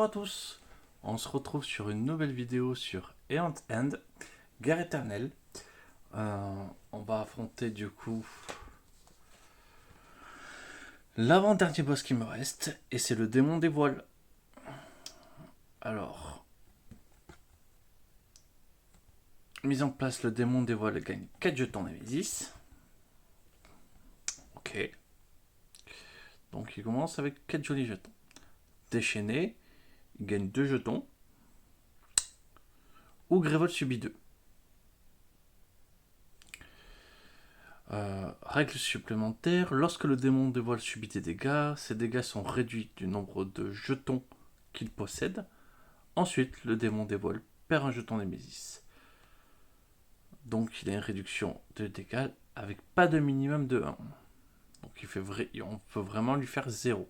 Bonjour à tous, on se retrouve sur une nouvelle vidéo sur Eant End, Guerre éternelle. On va affronter du coup l'avant-dernier boss qui me reste, et c'est le démon des voiles. Alors, mise en place, le démon des voiles gagne 4 jetons Némésis. Ok. Donc il commence avec 4 jolis jetons. Déchaîné, il gagne 2 jetons. Ou Grévol subit 2. Règle supplémentaire, lorsque le démon des voiles subit des dégâts, ces dégâts sont réduits du nombre de jetons qu'il possède. Ensuite, le démon des voiles perd un jeton Némésis. Donc il a une réduction de dégâts avec pas de minimum de 1. Donc on peut vraiment lui faire 0.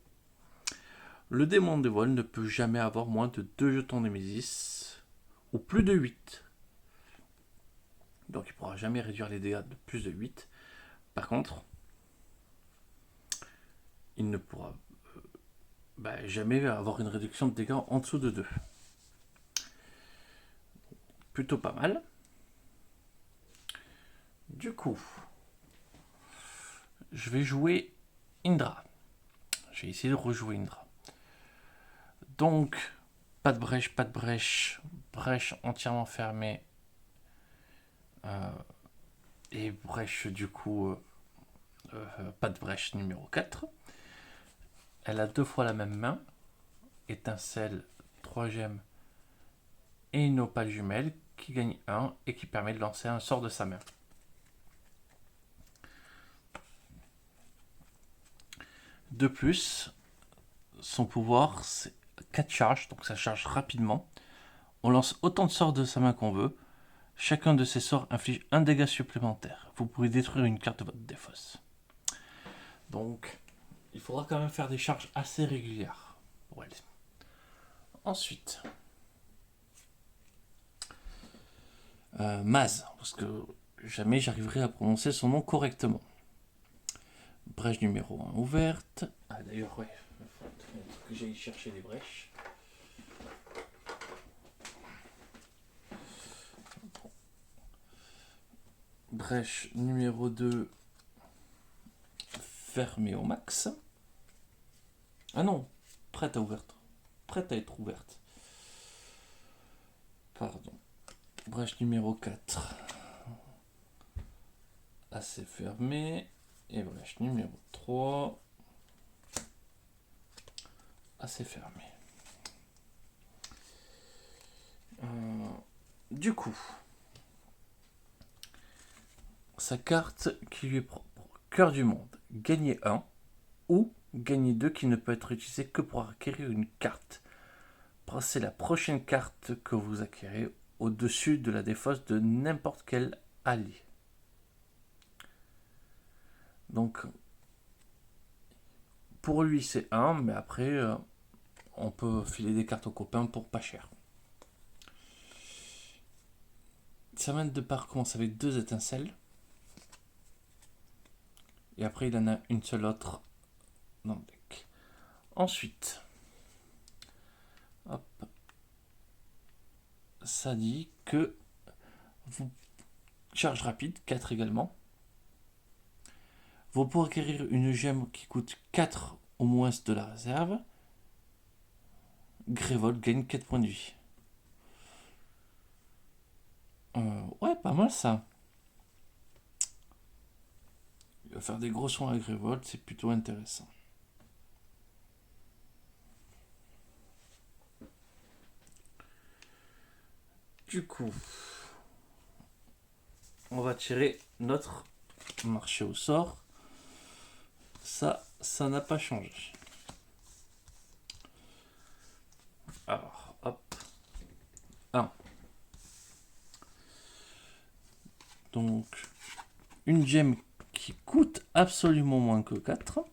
Le démon des voiles ne peut jamais avoir moins de 2 jetons Némésis ou plus de 8. Donc il ne pourra jamais réduire les dégâts de plus de 8. Par contre, il ne pourra jamais avoir une réduction de dégâts en dessous de 2. Plutôt pas mal. Du coup, je vais jouer Indra. Je vais essayer de rejouer Indra. Donc, pas de brèche, brèche entièrement fermée. Et brèche du coup, pas de brèche numéro 4. Elle a 2 fois la même main. Étincelle, 3 gemmes et une opale jumelle qui gagne 1 et qui permet de lancer un sort de sa main. De plus, son pouvoir c'est 4 charges, donc ça charge rapidement. On lance autant de sorts de sa main qu'on veut. Chacun de ces sorts inflige un dégât supplémentaire. Vous pourrez détruire une carte de votre défausse. Donc, il faudra quand même faire des charges assez régulières pour elle. Ensuite, Maz, parce que jamais j'arriverai à prononcer son nom correctement. Brèche numéro 1 ouverte. Ah d'ailleurs, ouais, il faut que j'aille chercher les brèches. Brèche numéro 2 fermée au max. Ah non, prête à être ouverte. Pardon. Brèche numéro 4 assez fermée. Et brèche numéro 3 assez fermée. Du coup, sa carte qui lui est propre, cœur du monde, gagner 1 ou gagner 2 qui ne peut être utilisé que pour acquérir une carte. Placez la prochaine carte que vous acquérez au-dessus de la défausse de n'importe quel allié. Donc, pour lui, c'est 1, mais après, on peut filer des cartes aux copains pour pas cher. Sa main de départ commence avec 2 étincelles. Et après, il en a une seule autre dans le deck. Ensuite, hop, ça dit que vous charge rapide, 4 également. Vous pourrez acquérir une gemme qui coûte 4 au moins de la réserve. Grévol gagne 4 points de vie. Ouais, pas mal ça. Il va faire des gros soins à Grévol, c'est plutôt intéressant. Du coup, on va tirer notre marché au sort. Ça n'a pas changé. Alors, hop. 1. Donc, une gemme qui coûte absolument moins que 4.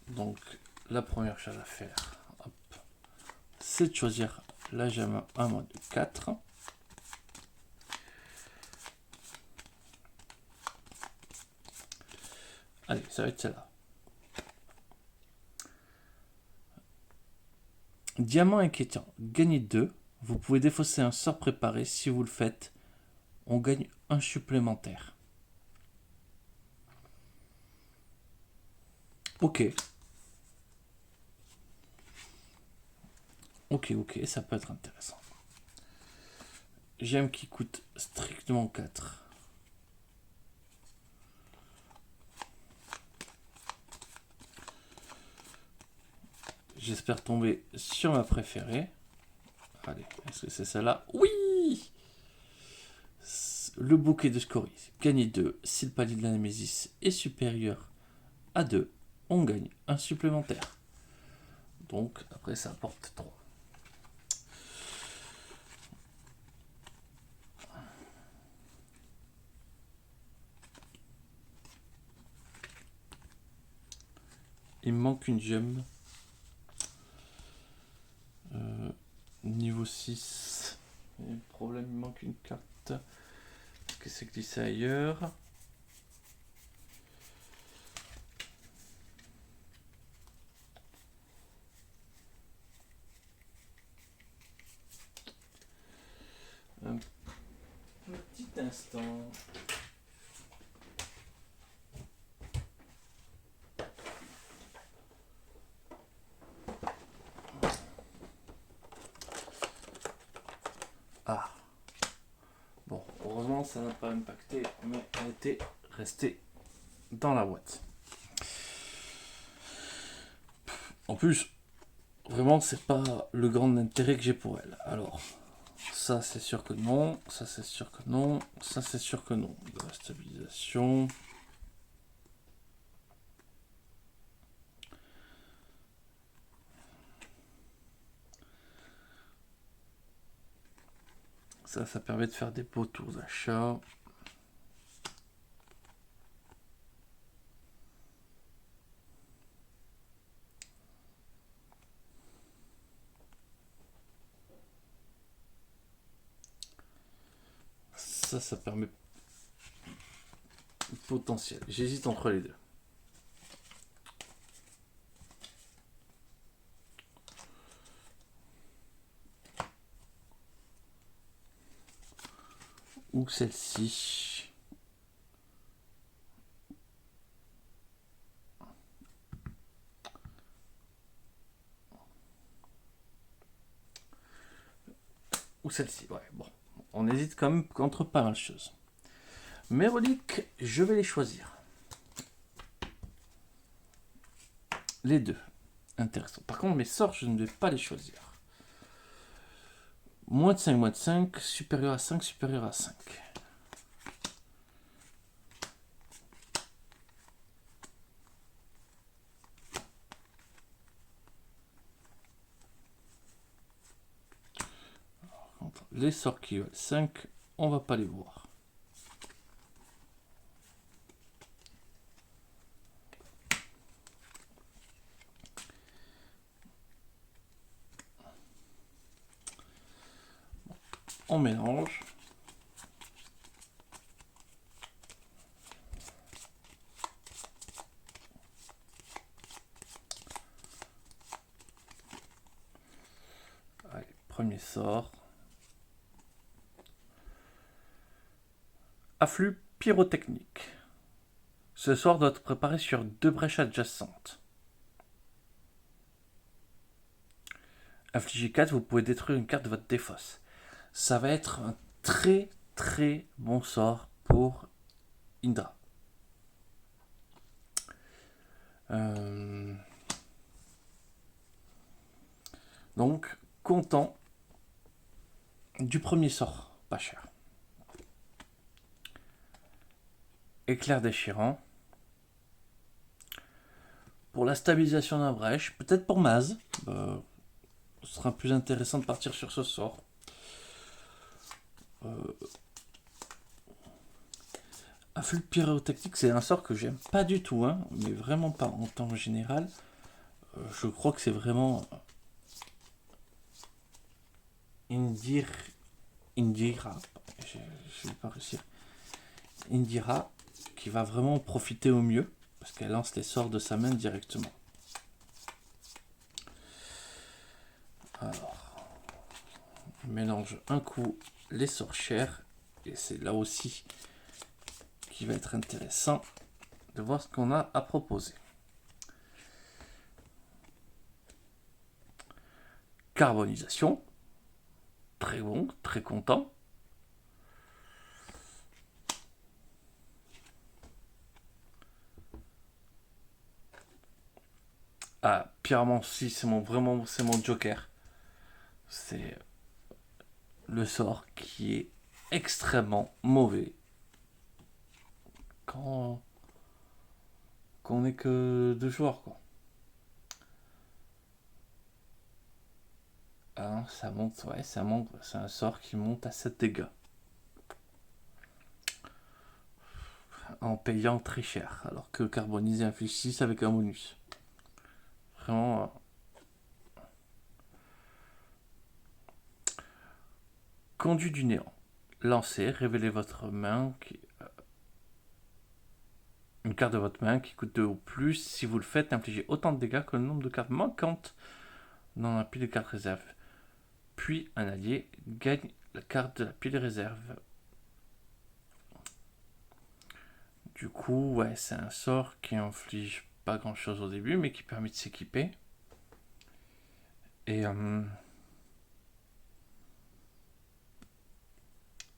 Donc, la première chose à faire, hop, c'est de choisir la gemme 1 mode 4. Allez, ça va être celle-là. Diamant inquiétant, gagnez 2. Vous pouvez défausser un sort préparé. Si vous le faites, on gagne un supplémentaire. Ok. Ok, ça peut être intéressant. Gemme qui coûte strictement 4. J'espère tomber sur ma préférée. Allez, est-ce que c'est celle-là? Oui! Le bouquet de scories. Gagnez 2. Si le palier de la Némésis est supérieur à 2, on gagne un supplémentaire. Donc, après, ça apporte 3. Il me manque une gemme. Niveau 6. Il y a un problème, il manque une carte. Est-ce que c'est glissé ailleurs? Un petit instant. Ah. Bon, heureusement ça n'a pas impacté, mais elle était restée dans la boîte. En plus, vraiment c'est pas le grand intérêt que j'ai pour elle. Alors, ça c'est sûr que non, ça c'est sûr que non, ça c'est sûr que non. De la stabilisation. Ça permet de faire des beaux tours d'achat. Ça permet potentiel. J'hésite entre les deux. Ou celle-ci. Ou celle-ci, ouais, bon. On hésite quand même entre pas mal de choses. Mes reliques, je vais les choisir. Les deux. Intéressant. Par contre, mes sorts, je ne vais pas les choisir. Moins de 5, supérieur à 5, supérieur à 5. Les sorts qui valent 5, on va pas les voir. On mélange. Allez, premier sort. Afflux pyrotechnique. Ce sort doit être préparé sur 2 brèches adjacentes. Affligé 4, vous pouvez détruire une carte de votre défausse. Ça va être un très très bon sort pour Indra. Donc, content du premier sort, pas cher. Éclair déchirant. Pour la stabilisation d'un brèche, peut-être pour Maz, ce sera plus intéressant de partir sur ce sort. Afflux pyrotechnique, c'est un sort que j'aime pas du tout, hein, mais vraiment pas en temps général. Je crois que c'est vraiment Indira, je vais pas réussir. Indira, qui va vraiment profiter au mieux, parce qu'elle lance les sorts de sa main directement. Alors, on mélange un coup les sorcières, et c'est là aussi qui va être intéressant de voir ce qu'on a à proposer. Carbonisation, très bon, très content. Ah, pyromancie, c'est mon joker. C'est le sort qui est extrêmement mauvais quand on n'est que 2 joueurs, quoi. Ah, ça monte, ouais, ça monte. C'est un sort qui monte à 7 dégâts. En payant très cher. Alors que carboniser inflige 6 avec un bonus. Vraiment. Conduit du néant. Lancez, révélez votre main. Une carte de votre main qui coûte 2 ou plus. Si vous le faites, infligez autant de dégâts que le nombre de cartes manquantes dans la pile de cartes réserve. Puis un allié gagne la carte de la pile réserve. Du coup, ouais, c'est un sort qui inflige pas grand chose au début, mais qui permet de s'équiper. Et le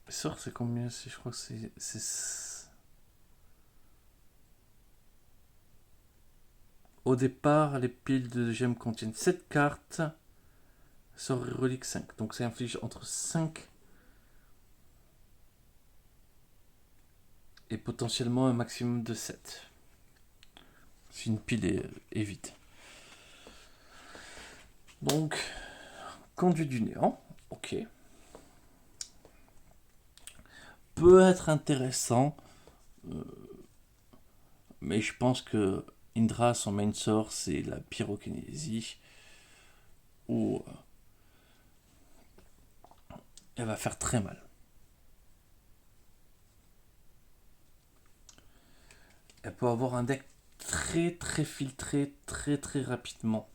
sort, c'est combien? Je crois que c'est. Au départ, les piles de gemmes contiennent 7 cartes. Sort relique 5. Donc ça inflige entre 5 et potentiellement un maximum de 7. Si une pile est vide. Donc, conduit du néant. Ok. Peut être intéressant. Mais je pense que Indra, son main sort, c'est la pyrokinésie. Où elle va faire très mal. Elle peut avoir un deck très très filtré très très rapidement.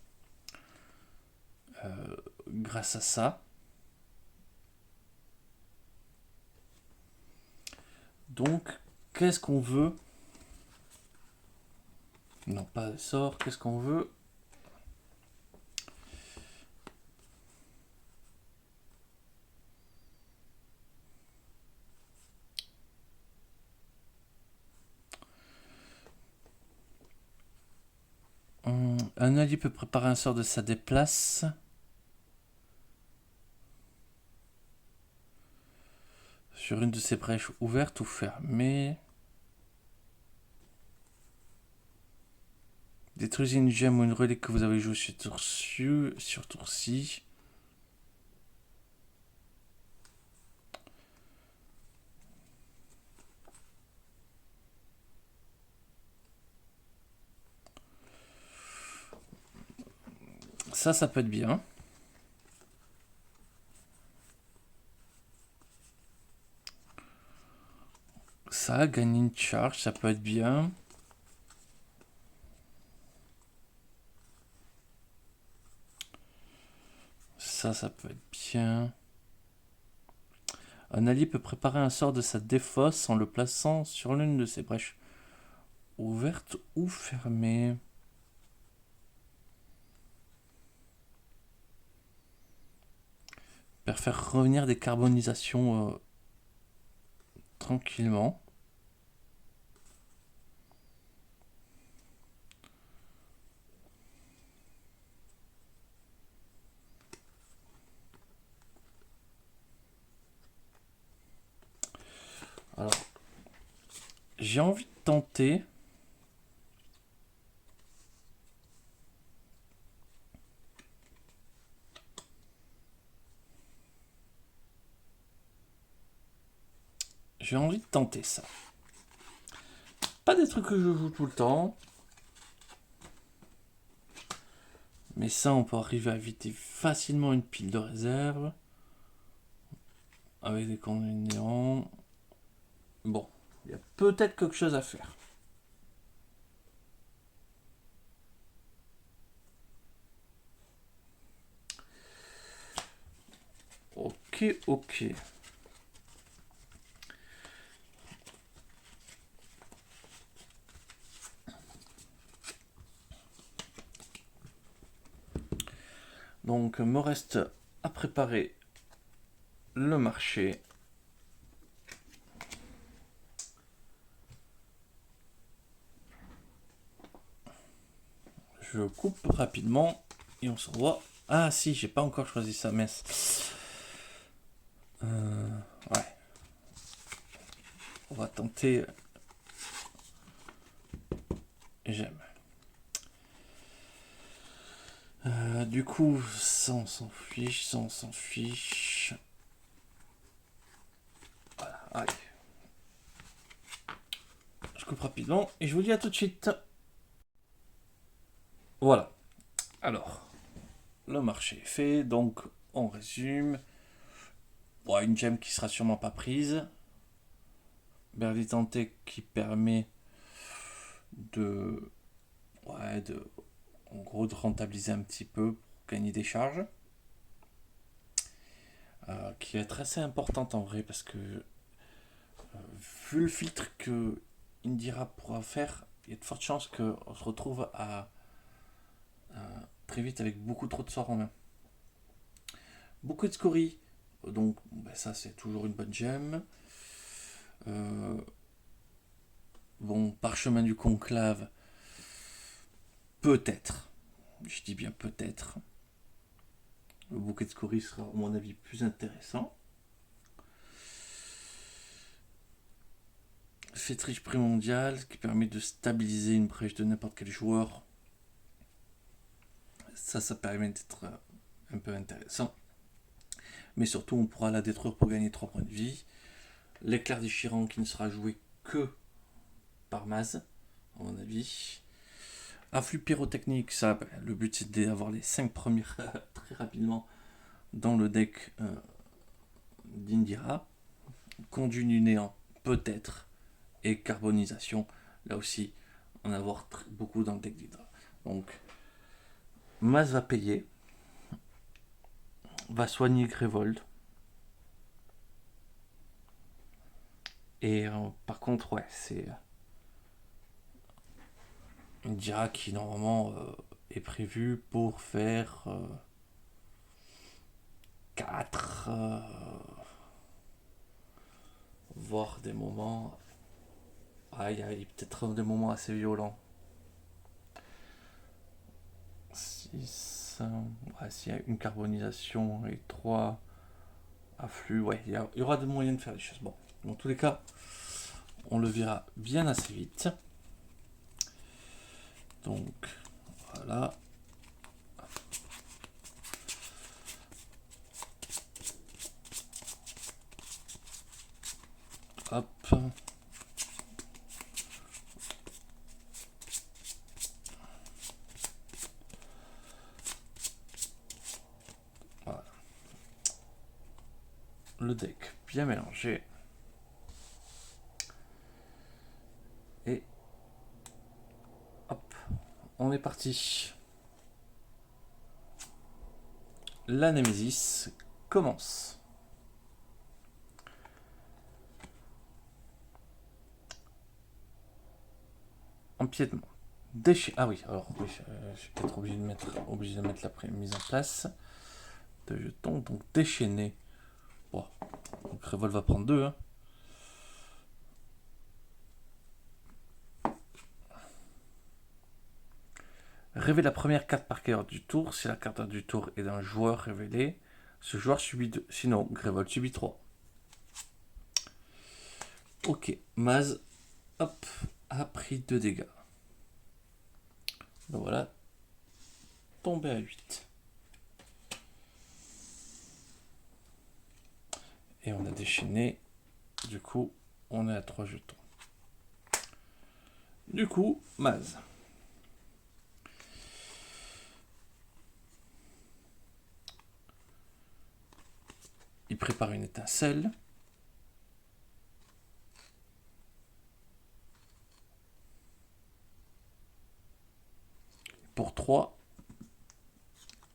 Grâce à ça. Donc, qu'est-ce qu'on veut? Non, pas sort, qu'est-ce qu'on veut? Un allié peut préparer un sort de sa déplace. Sur une de ses brèches ouvertes ou fermées. Détruisez une gemme ou une relique que vous avez joué sur tour-ci. Ça peut être bien. Ça, gagner une charge, ça peut être bien. Ça peut être bien. Un allié peut préparer un sort de sa défausse en le plaçant sur l'une de ses brèches ouvertes ou fermées. Faire revenir des carbonisations tranquillement. Alors, j'ai envie de tenter. J'ai envie de tenter ça. Pas des trucs que je joue tout le temps. Mais ça, on peut arriver à éviter facilement une pile de réserve. avec des conduits néons. Bon, il y a peut-être quelque chose à faire. Ok. Donc, me reste à préparer le marché. Je coupe rapidement et on se revoit. Ah si, j'ai pas encore choisi ça, mince. Ouais. On va tenter. J'aime. Du coup, ça on s'en fiche. Voilà, allez. Je coupe rapidement et je vous dis à tout de suite. Voilà. Alors, le marché est fait, donc on résume. Bon, une gemme qui sera sûrement pas prise. Berlitante qui permet de, en gros, de rentabiliser un petit peu pour gagner des charges. Qui est très assez importante en vrai parce que vu le filtre que Indira pourra faire, il y a de fortes chances qu'on se retrouve très vite avec beaucoup trop de sorts en main. Beaucoup de scories, donc ça c'est toujours une bonne gemme. Bon, parchemin du conclave, peut-être, je dis bien peut-être. Le bouquet de scories sera à mon avis plus intéressant. Fétriche primordial, qui permet de stabiliser une brèche de n'importe quel joueur. Ça permet d'être un peu intéressant. Mais surtout, on pourra la détruire pour gagner 3 points de vie. L'éclair déchirant qui ne sera joué que par Maz, à mon avis. Afflux pyrotechnique, ça, le but c'est d'avoir les 5 premières très rapidement dans le deck d'Indira. Conduit du néant, peut-être. Et carbonisation, là aussi, en avoir beaucoup dans le deck d'Hydra. Donc, Maz va payer. Va soigner Grévold. Et par contre, ouais, c'est une Dira qui normalement est prévue pour faire 4, voire des moments. Ah, il y a peut-être des moments assez violents. 6, ouais, s'il y a une carbonisation et 3 afflux, ouais, il y aura des moyens de faire des choses. Bon, dans tous les cas, on le verra bien assez vite. Donc, voilà. Hop. Voilà. Le deck bien mélangé. Et hop, on est parti. La Némésis commence. Empiètement. Ah oui, alors oui, je suis peut-être obligé de mettre la mise en place de jetons. Donc déchaîner. Bon, donc Révolte va prendre 2. Hein. Révéler la première carte par cœur du tour. Si la carte du tour est d'un joueur révélé, ce joueur subit 2. Sinon, Révolte subit 3. Ok, Maz, hop, a pris 2 dégâts. Donc voilà, tombé à 8. Et on a déchaîné. Du coup, on est à 3 jetons. Du coup, Maz. il prépare une étincelle. Pour 3,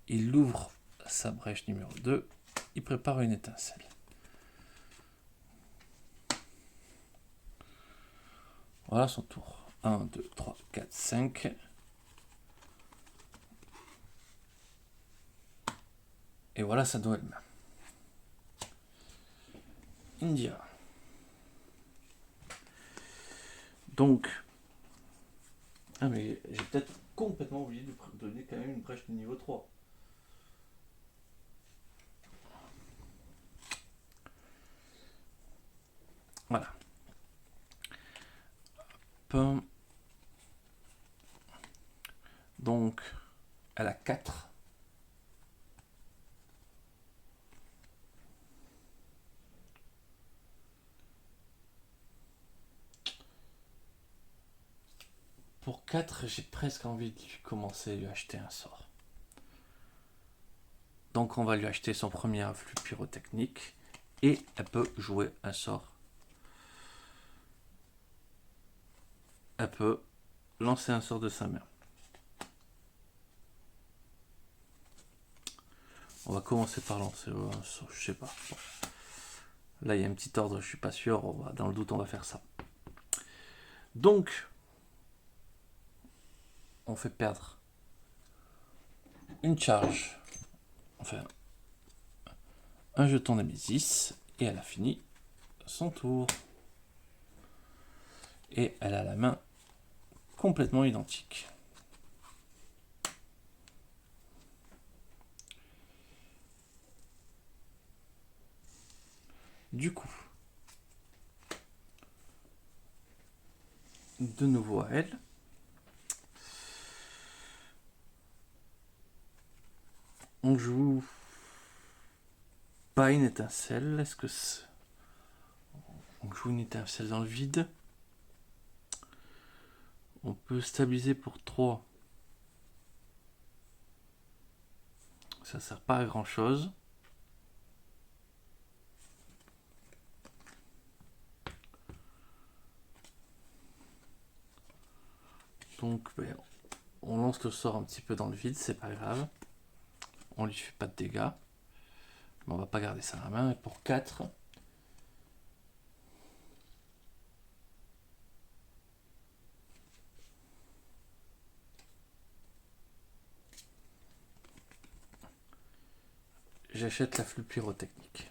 il ouvre sa brèche numéro 2, il prépare une étincelle. Voilà son tour. 1, 2, 3, 4, 5. Et voilà sa nouvelle main. India. Donc, ah mais j'ai peut-être complètement oublié de donner quand même une brèche de niveau 3. Voilà. Donc, elle a 4. Pour 4, j'ai presque envie de commencer à lui acheter un sort. Donc on va lui acheter son premier influx pyrotechnique et elle peut jouer un sort. Elle peut lancer un sort de sa main. On va commencer par lancer un sort, je sais pas. Bon. Là il y a un petit ordre, je suis pas sûr, dans le doute on va faire ça. Donc, on fait perdre une charge, enfin un jeton Némésis, et elle a fini son tour. Et elle a la main complètement identique. Du coup, de nouveau à elle. On joue pas une étincelle. Est-ce que on joue une étincelle dans le vide? On peut stabiliser pour 3. Ça sert pas à grand chose. Donc on lance le sort un petit peu dans le vide, c'est pas grave. On lui fait pas de dégâts. Mais on va pas garder ça à la main. Et pour 4, j'achète l'afflux pyrotechnique.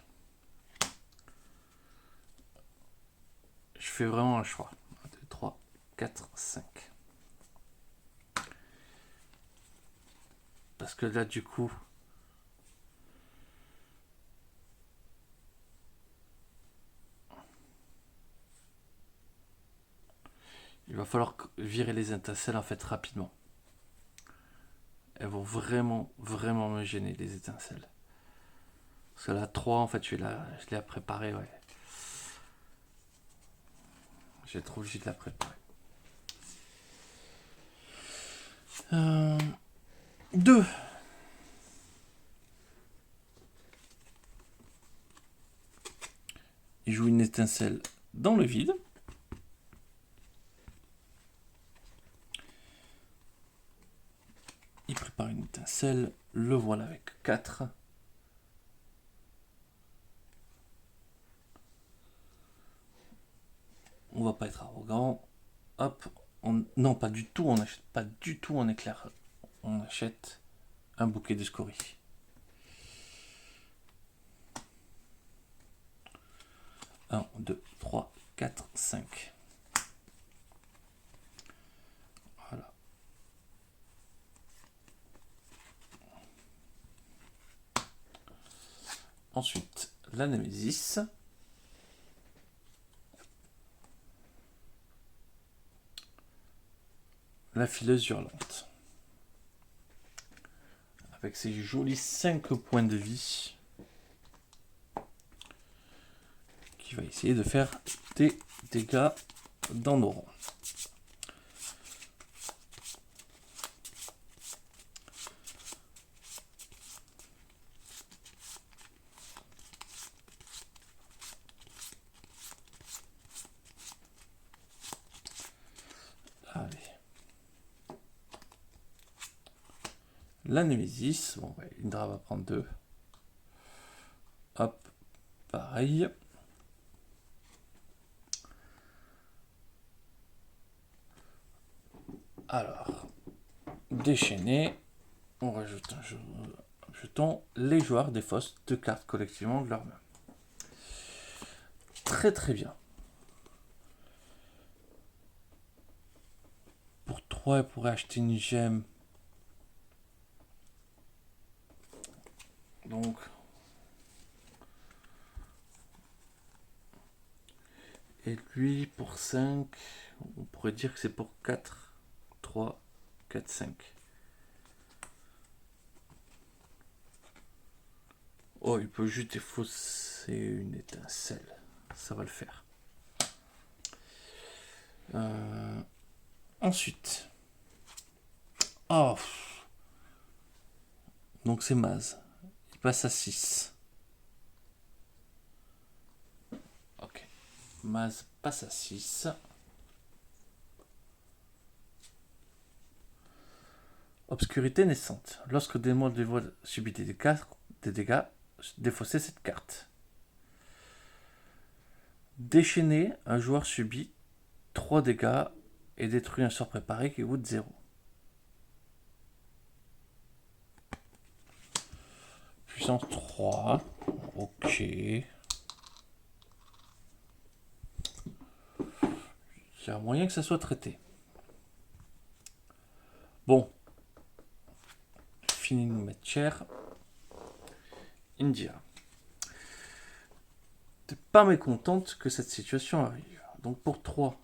Je fais vraiment un choix. 1, 2, 3, 4, 5. Parce que là, du coup, il va falloir virer les étincelles en fait rapidement. Elles vont vraiment, vraiment me gêner, les étincelles. Parce que la 3, en fait, je l'ai préparée, ouais. J'ai trop obligé de la préparer. 2. Il joue une étincelle dans le vide. Il prépare une étincelle. Le voilà avec 4. On va pas être arrogant. Hop. Non, pas du tout. On n'achète pas du tout en éclair. On achète un bouquet de scories. Un, 2, 3, 4, 5. Voilà. Ensuite, la Némésis. La fileuse hurlante. Avec ses jolis 5 points de vie. Qui va essayer de faire des dégâts dans nos rangs. La Némésis, bon, ouais, Indra va prendre 2. Hop, pareil. Alors, déchaîner, on rajoute un jeton. Les joueurs défaussent 2 cartes collectivement de leur main. Très très bien. Pour 3, elle pourrait acheter une gemme. Donc, et lui, pour 5, on pourrait dire que c'est pour 4, 3, 4, 5. Oh, il peut juste défausser une étincelle. Ça va le faire. Ensuite. Oh. Donc c'est Maz. Il passe à 6. Ok. Maz passe à 6. Obscurité naissante. Lorsque des démon dévoile subit des dégâts, défaussez cette carte. Déchaîner, un joueur subit 3 dégâts et détruit un sort préparé qui coûte 0. Puissance 3. Ok. Il y a moyen que ça soit traité. Bon. Fini de nous mettre cher. India. T'es pas mécontente que cette situation arrive. Donc pour 3.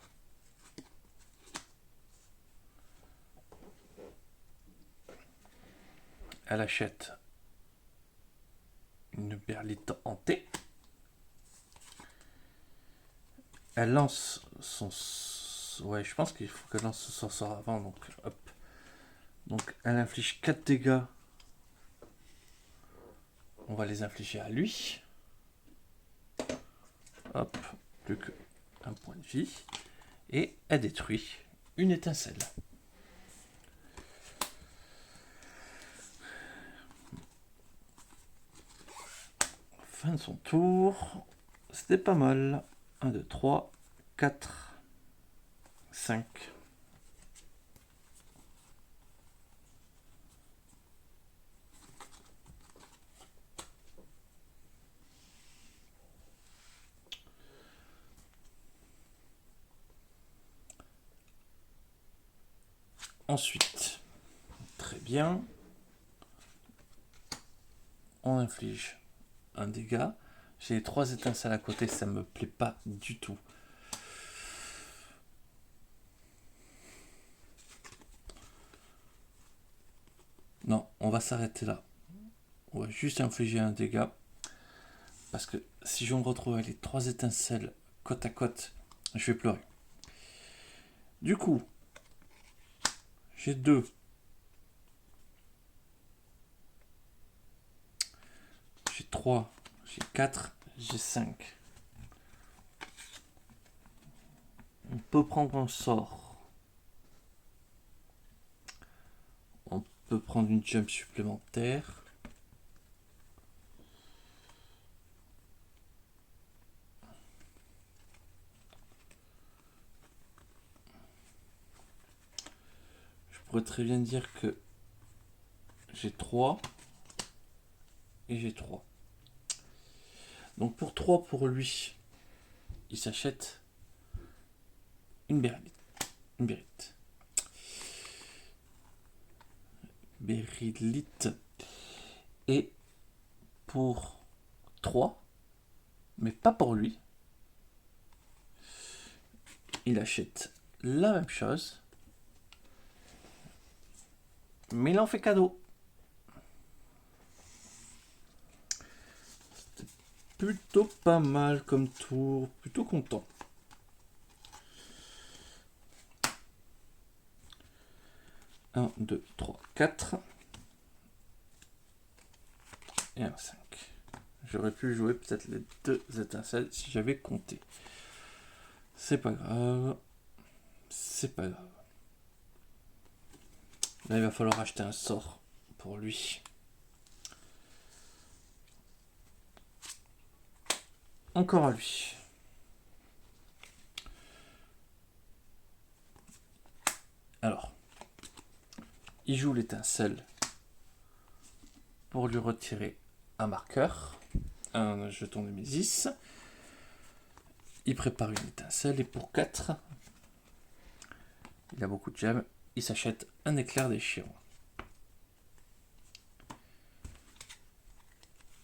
Elle achète une berlite hantée. Elle lance son... Ouais, je pense qu'il faut qu'elle lance son sort avant. Donc, hop. Donc, elle inflige 4 dégâts. On va les infliger à lui. Hop. Plus qu'un point de vie. Et elle détruit une étincelle. Fin de son tour. C'était pas mal. 1, 2, 3, 4, 5. Ensuite, très bien. On inflige un dégât. J'ai les 3 étincelles à côté, ça me plaît pas du tout. Non, on va s'arrêter là. On va juste infliger un dégât. Parce que si je me retrouve avec les 3 étincelles côte à côte, je vais pleurer. Du coup, j'ai 2. J'ai 3. J'ai 4. J'ai 5. On peut prendre un sort. On peut prendre une jump supplémentaire. Je pourrais très bien dire que j'ai 3 et j'ai 3. Donc pour 3 pour lui, il s'achète une berlite. Une berlite. Berlite. Et pour 3, mais pas pour lui, il achète la même chose, mais il en fait cadeau. C'était plutôt pas mal comme tour, plutôt content. Un, 2, 3, 4. Et un 5. J'aurais pu jouer peut-être les 2 étincelles si j'avais compté. C'est pas grave. C'est pas grave. Là, il va falloir acheter un sort pour lui. Encore à lui. Alors, il joue l'étincelle pour lui retirer un marqueur, un jeton Némésis. Il prépare une étincelle et pour 4, il a beaucoup de gemmes, il s'achète un éclair déchirant.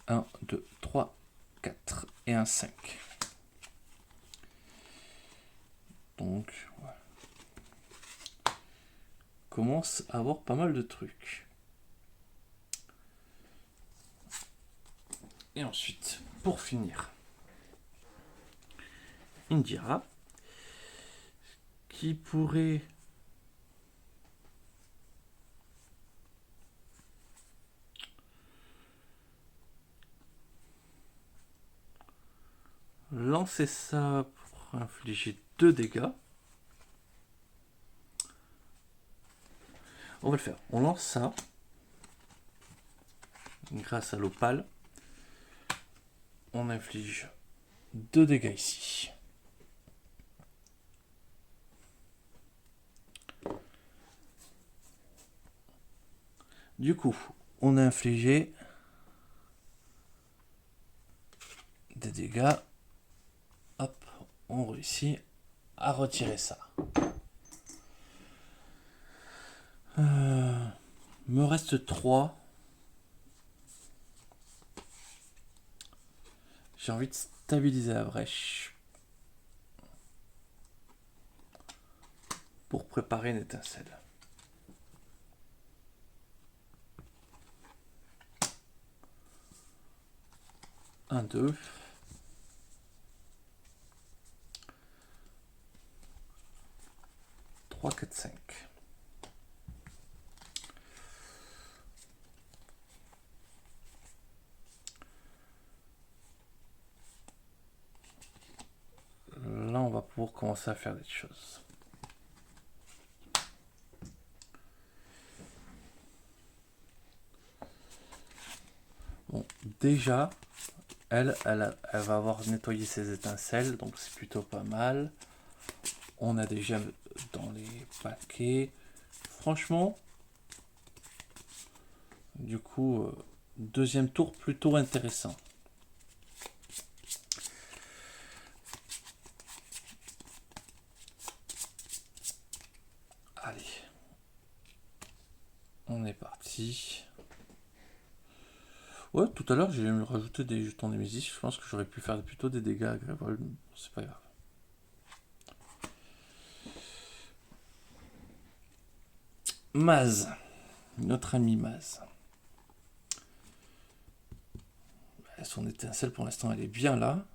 1, 2, 3, 4 et un 5. Donc, ouais. Commence à avoir pas mal de trucs. Et ensuite, pour finir, Indira, qui pourrait lancer ça pour infliger 2 dégâts. On va le faire. On lance ça grâce à l'opale. On inflige 2 dégâts ici. Du coup, on a infligé des dégâts. Hop, on réussit à retirer ça. Me reste 3. J'ai envie de stabiliser la brèche pour préparer une étincelle. Un, 2. 3, 4, 5. Là, on va pouvoir commencer à faire des choses. Bon, déjà, elle va avoir nettoyé ses étincelles, donc c'est plutôt pas mal. On a des gemmes dans les paquets. Franchement, du coup, deuxième tour plutôt intéressant. Allez, on est parti. Ouais, tout à l'heure j'ai rajouté des jetons Némésis. Je pense que j'aurais pu faire plutôt des dégâts à Grévol, mais c'est pas grave. Maz, notre ami Maz. Son étincelle pour l'instant elle est bien là.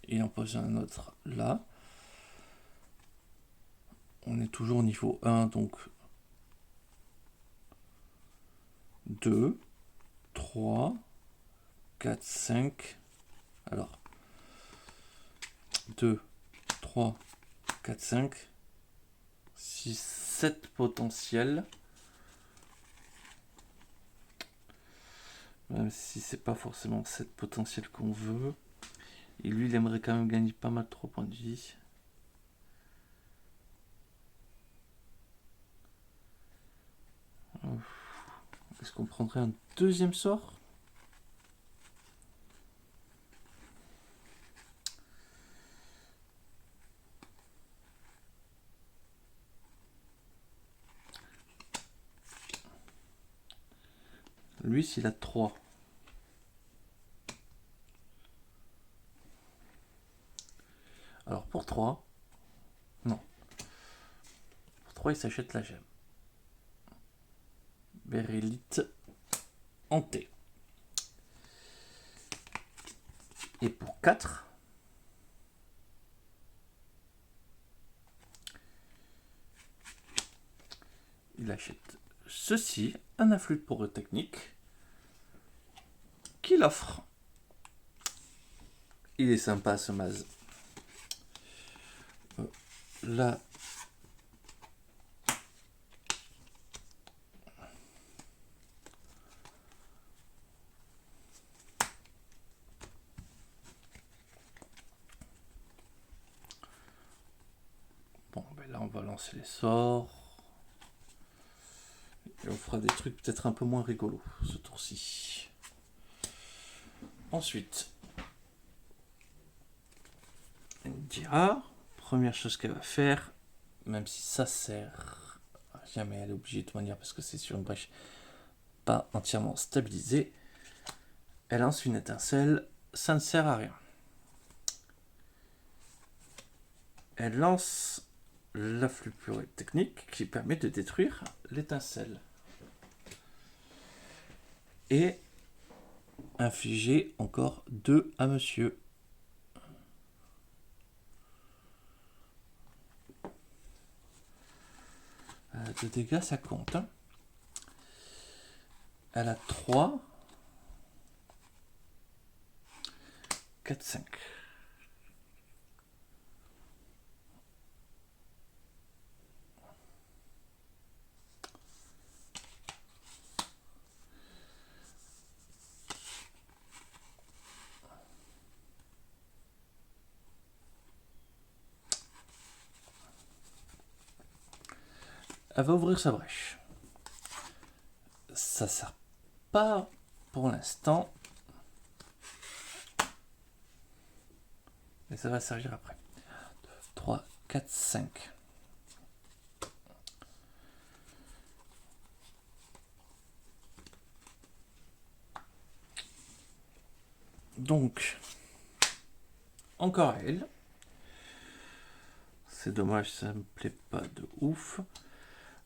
Il en pose un autre là. On est toujours au niveau 1, donc 2, 3, 4, 5. Alors, 2, 3, 4, 5, 6, 7 potentiels. Même si c'est pas forcément 7 potentiels qu'on veut. Et lui, il aimerait quand même gagner pas mal de 3 points de vie. Est-ce qu'on prendrait un deuxième sort ? Lui, s'il a 3. Alors pour 3, non. Pour 3, il s'achète la gemme. Bérélite hanté. Et pour 4, il achète ceci, un afflux pour eux technique, qu'il offre. Il est sympa ce Maz. Là, Bon, ben là, on va lancer les sorts. Et on fera des trucs peut-être un peu moins rigolos ce tour-ci. Ensuite, Indira, première chose qu'elle va faire, même si ça sert à jamais, elle est obligée de manière parce que c'est sur une brèche pas entièrement stabilisée. Elle lance une étincelle, ça ne sert à rien. Elle lance l'afflux pyrotechnique qui permet de détruire l'étincelle. Et infliger encore 2 à monsieur. De dégâts, ça compte. Hein. Elle a 3. 4, 5. Elle va ouvrir sa brèche. Ça sert pas pour l'instant. Mais ça va servir après. 2, 3, 4, 5. Donc, encore elle. C'est dommage, ça me plaît pas de ouf.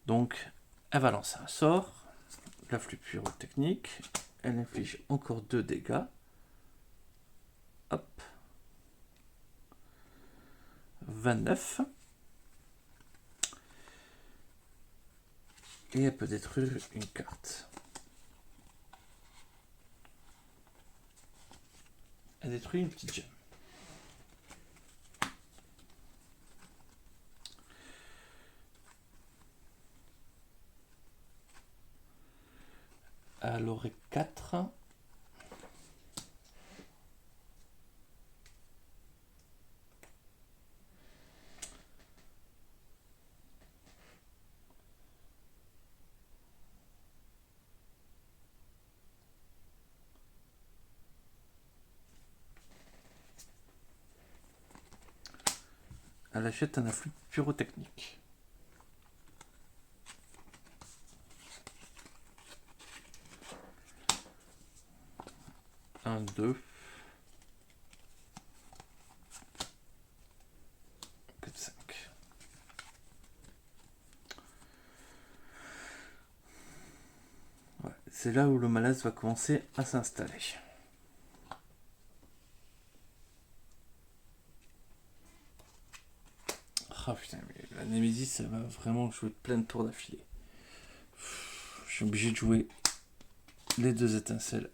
Donc, elle va lancer un sort. L'afflux pyrotechnique. Elle inflige encore 2 dégâts. Hop. 29. Et elle peut détruire une carte. Elle détruit une petite gemme. Elle aurait 4. Elle achète un afflux pyrotechnique. Un, 2. 4, 5. Ouais, c'est là où le malaise va commencer à s'installer. Ah putain, mais la Némésis, elle va vraiment jouer plein de tours d'affilée. Je suis obligé de jouer les 2 étincelles.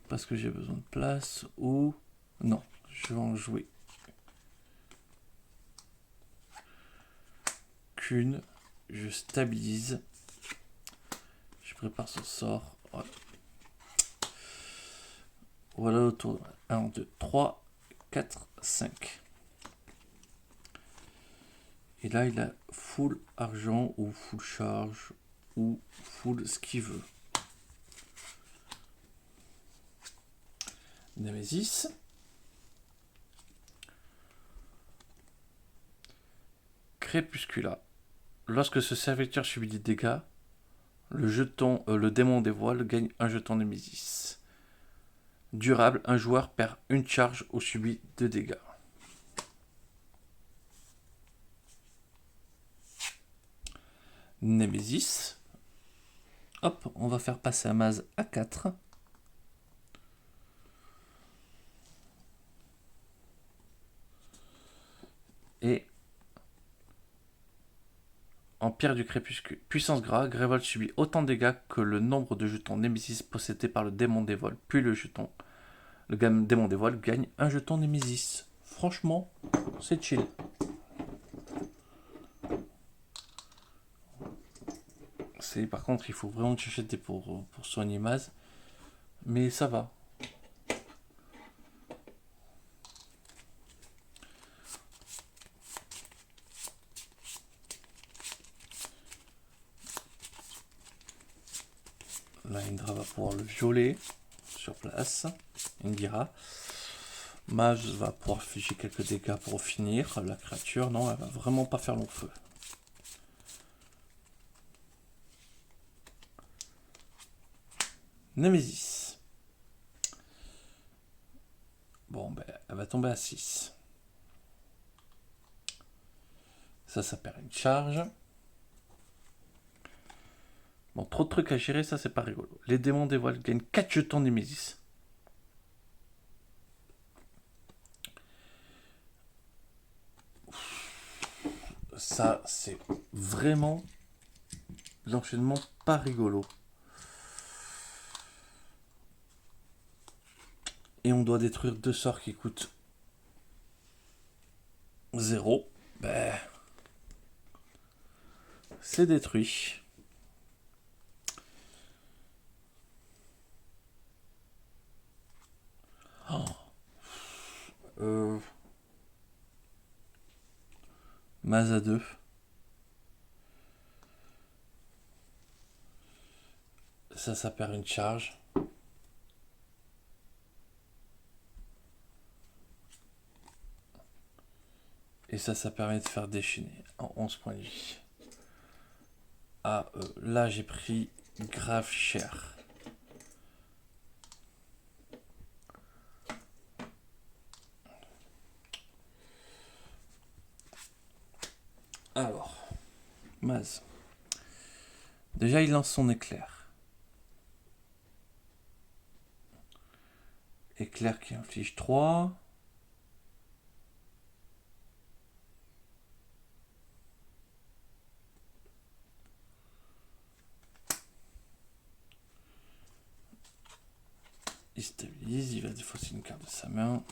Parce que j'ai besoin de place ou... Non, je vais en jouer qu'une. Je stabilise. Je prépare son sort. Ouais. Voilà le tour. 1, 2, 3, 4, 5. Et là, il a full argent ou full charge ou full ce qu'il veut. Némésis. Crépuscula. Lorsque ce serviteur subit des dégâts, le démon des voiles gagne un jeton Némésis. Durable, un joueur perd une charge ou subit 2 dégâts. Némésis. Hop, on va faire passer Amaz à 4. Et en pierre du crépuscule, puissance gras, Grévold subit autant de dégâts que le nombre de jetons Némésis possédés par le démon des voiles. Puis le démon des voiles gagne un jeton Némésis. Franchement, c'est chill. Par contre, il faut vraiment que j'achète pour soigner Maz. Mais ça va. Là, Indra va pouvoir le violer sur place. Indira. Mage va pouvoir infliger quelques dégâts pour finir. La créature, non, elle va vraiment pas faire long feu. Nemesis. Bon, ben, elle va tomber à 6. Ça perd une charge. Bon, trop de trucs à gérer, ça c'est pas rigolo. Les démons des voiles gagnent 4 jetons Nemesis. Ça, c'est vraiment l'enchaînement pas rigolo. Et on doit détruire 2 sorts qui coûtent 0. Ben, c'est détruit. Oh. Maza 2. Ça perd une charge. Et ça permet de faire déchaîner en 11 points de vie. Ah, là j'ai pris grave cher. Alors, Maz. Déjà il lance son éclair. Éclair qui inflige 3. Il stabilise, il va défausser une carte de sa main.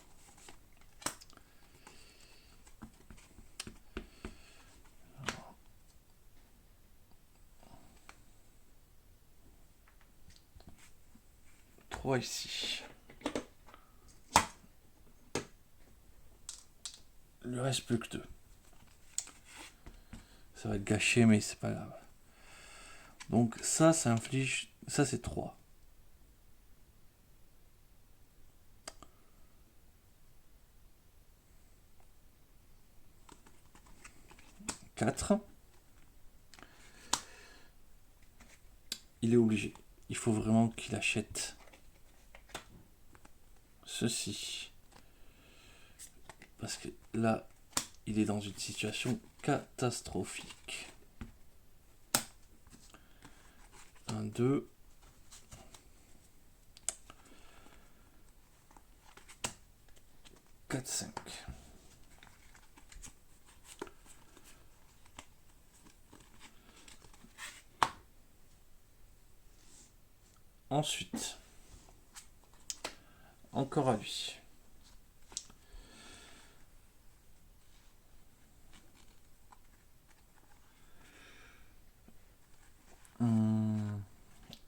Ici. Il ne reste plus que 2. Ça va être gâché, mais c'est pas grave. Donc ça inflige... Ça c'est 3. 4. Il est obligé. Il faut vraiment qu'il achète ceci. Parce que là, il est dans une situation catastrophique. 1, 2. Quatre, 5. Ensuite, encore à lui.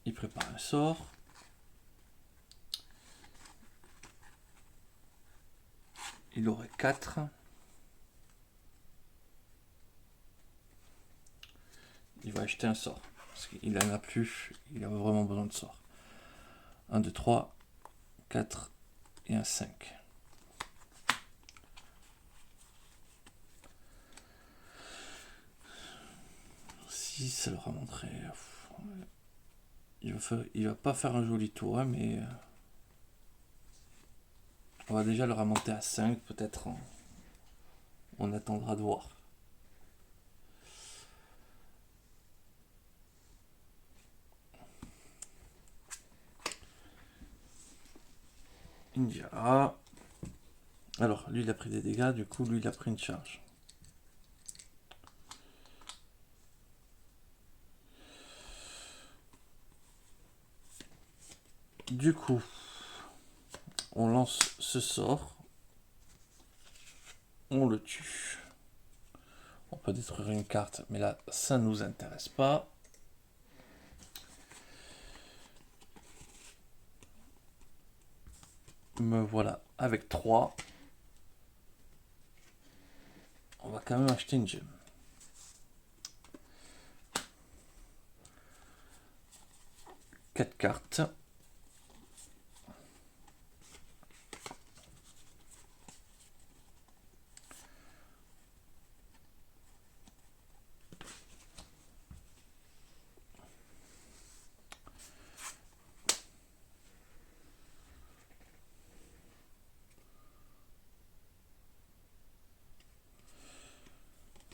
Il prépare un sort. Il aurait 4. Il va acheter un sort. Parce qu'il n'en a plus. Il a vraiment besoin de sort. 1, 2, 3, 4 et un 5. Si ça le remonterait. Il va pas faire un joli tour, hein, mais on va déjà le remonter à 5. Peut-être on attendra de voir. Indira. Alors, lui, il a pris des dégâts, du coup, lui, il a pris une charge. Du coup, on lance ce sort. On le tue. On peut détruire une carte, mais là, ça nous intéresse pas. Me voilà avec 3. On va quand même acheter une gemme. 4 cartes.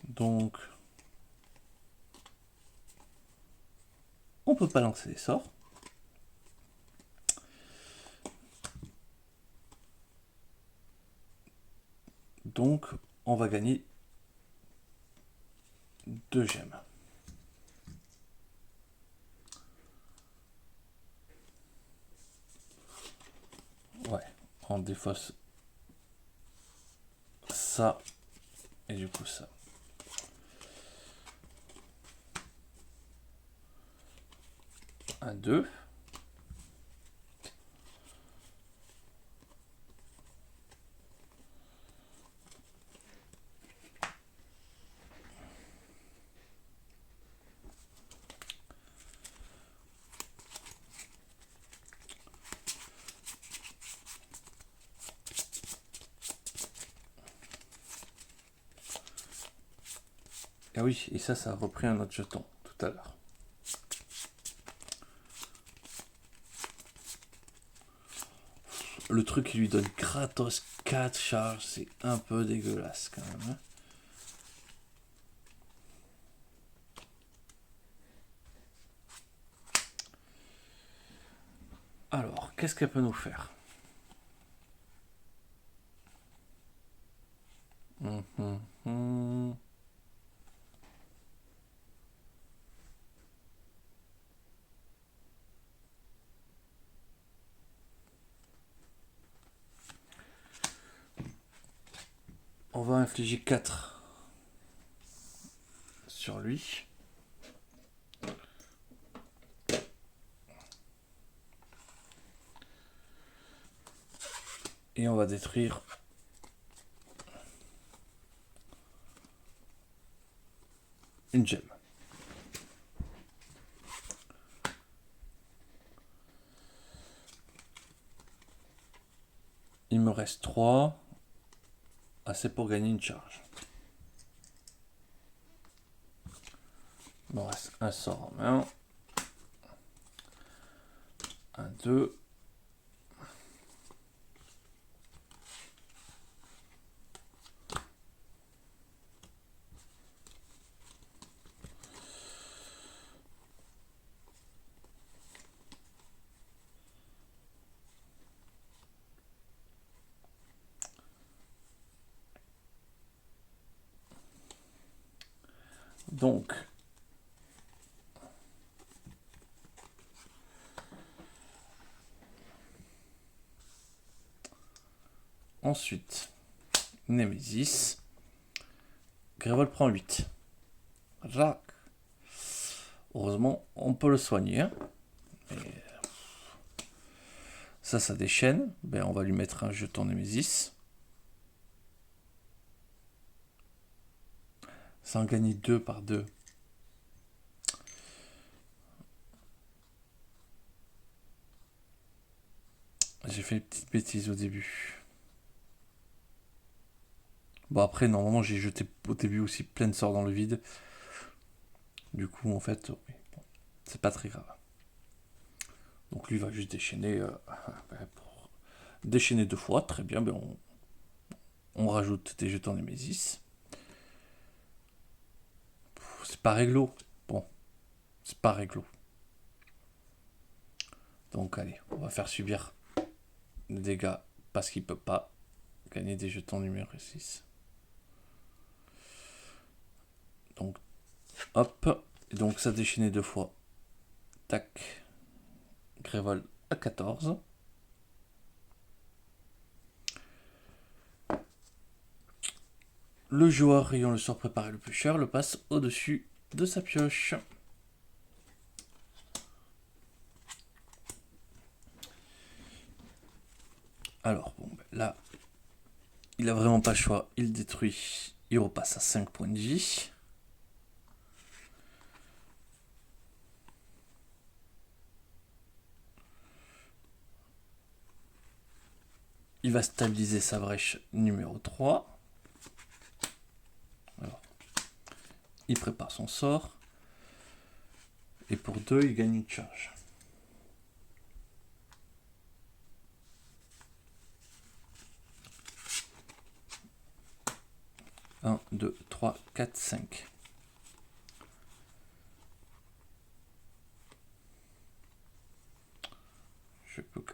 Donc, on peut pas lancer les sorts. Donc, on va gagner 2 gemmes. Ouais, on défausse ça et du coup ça. Un 2. Ah oui, et ça a repris un autre jeton tout à l'heure. Le truc qui lui donne gratos 4 charges, c'est un peu dégueulasse quand même. Hein. Alors, qu'est-ce qu'elle peut nous faire? On va infliger 4 sur lui. Et on va détruire une gemme. Il me reste 3. Assez pour gagner une charge. Il me reste un sort en main. Un 2. Donc, ensuite, Némésis. Grévol prend 8. Rac. Heureusement, on peut le soigner. Hein. Mais ça déchaîne. Ben, on va lui mettre un jeton Némésis. Ça en gagne 2 par 2. J'ai fait une petite bêtise au début. Bon, après, normalement, j'ai jeté au début aussi plein de sorts dans le vide. Du coup, en fait, oui, bon, c'est pas très grave. Donc lui va juste déchaîner. Pour déchaîner 2 fois, très bien. Ben on rajoute des jetons Némésis. C'est pas réglo. Bon, c'est pas réglo. Donc allez, on va faire subir des dégâts parce qu'il peut pas gagner des jetons numéro 6. Donc, hop. Et donc ça déchaîné 2 fois. Tac. Grévol à 14. Le joueur ayant le sort préparé le plus cher le passe au-dessus de sa pioche. Alors, bon, ben là, il a vraiment pas le choix. Il détruit. Il repasse à 5 points de vie. Il va stabiliser sa brèche numéro 3. Alors, il prépare son sort. Et pour 2, il gagne une charge. Un, 2, 3, 4, 5. Je peux...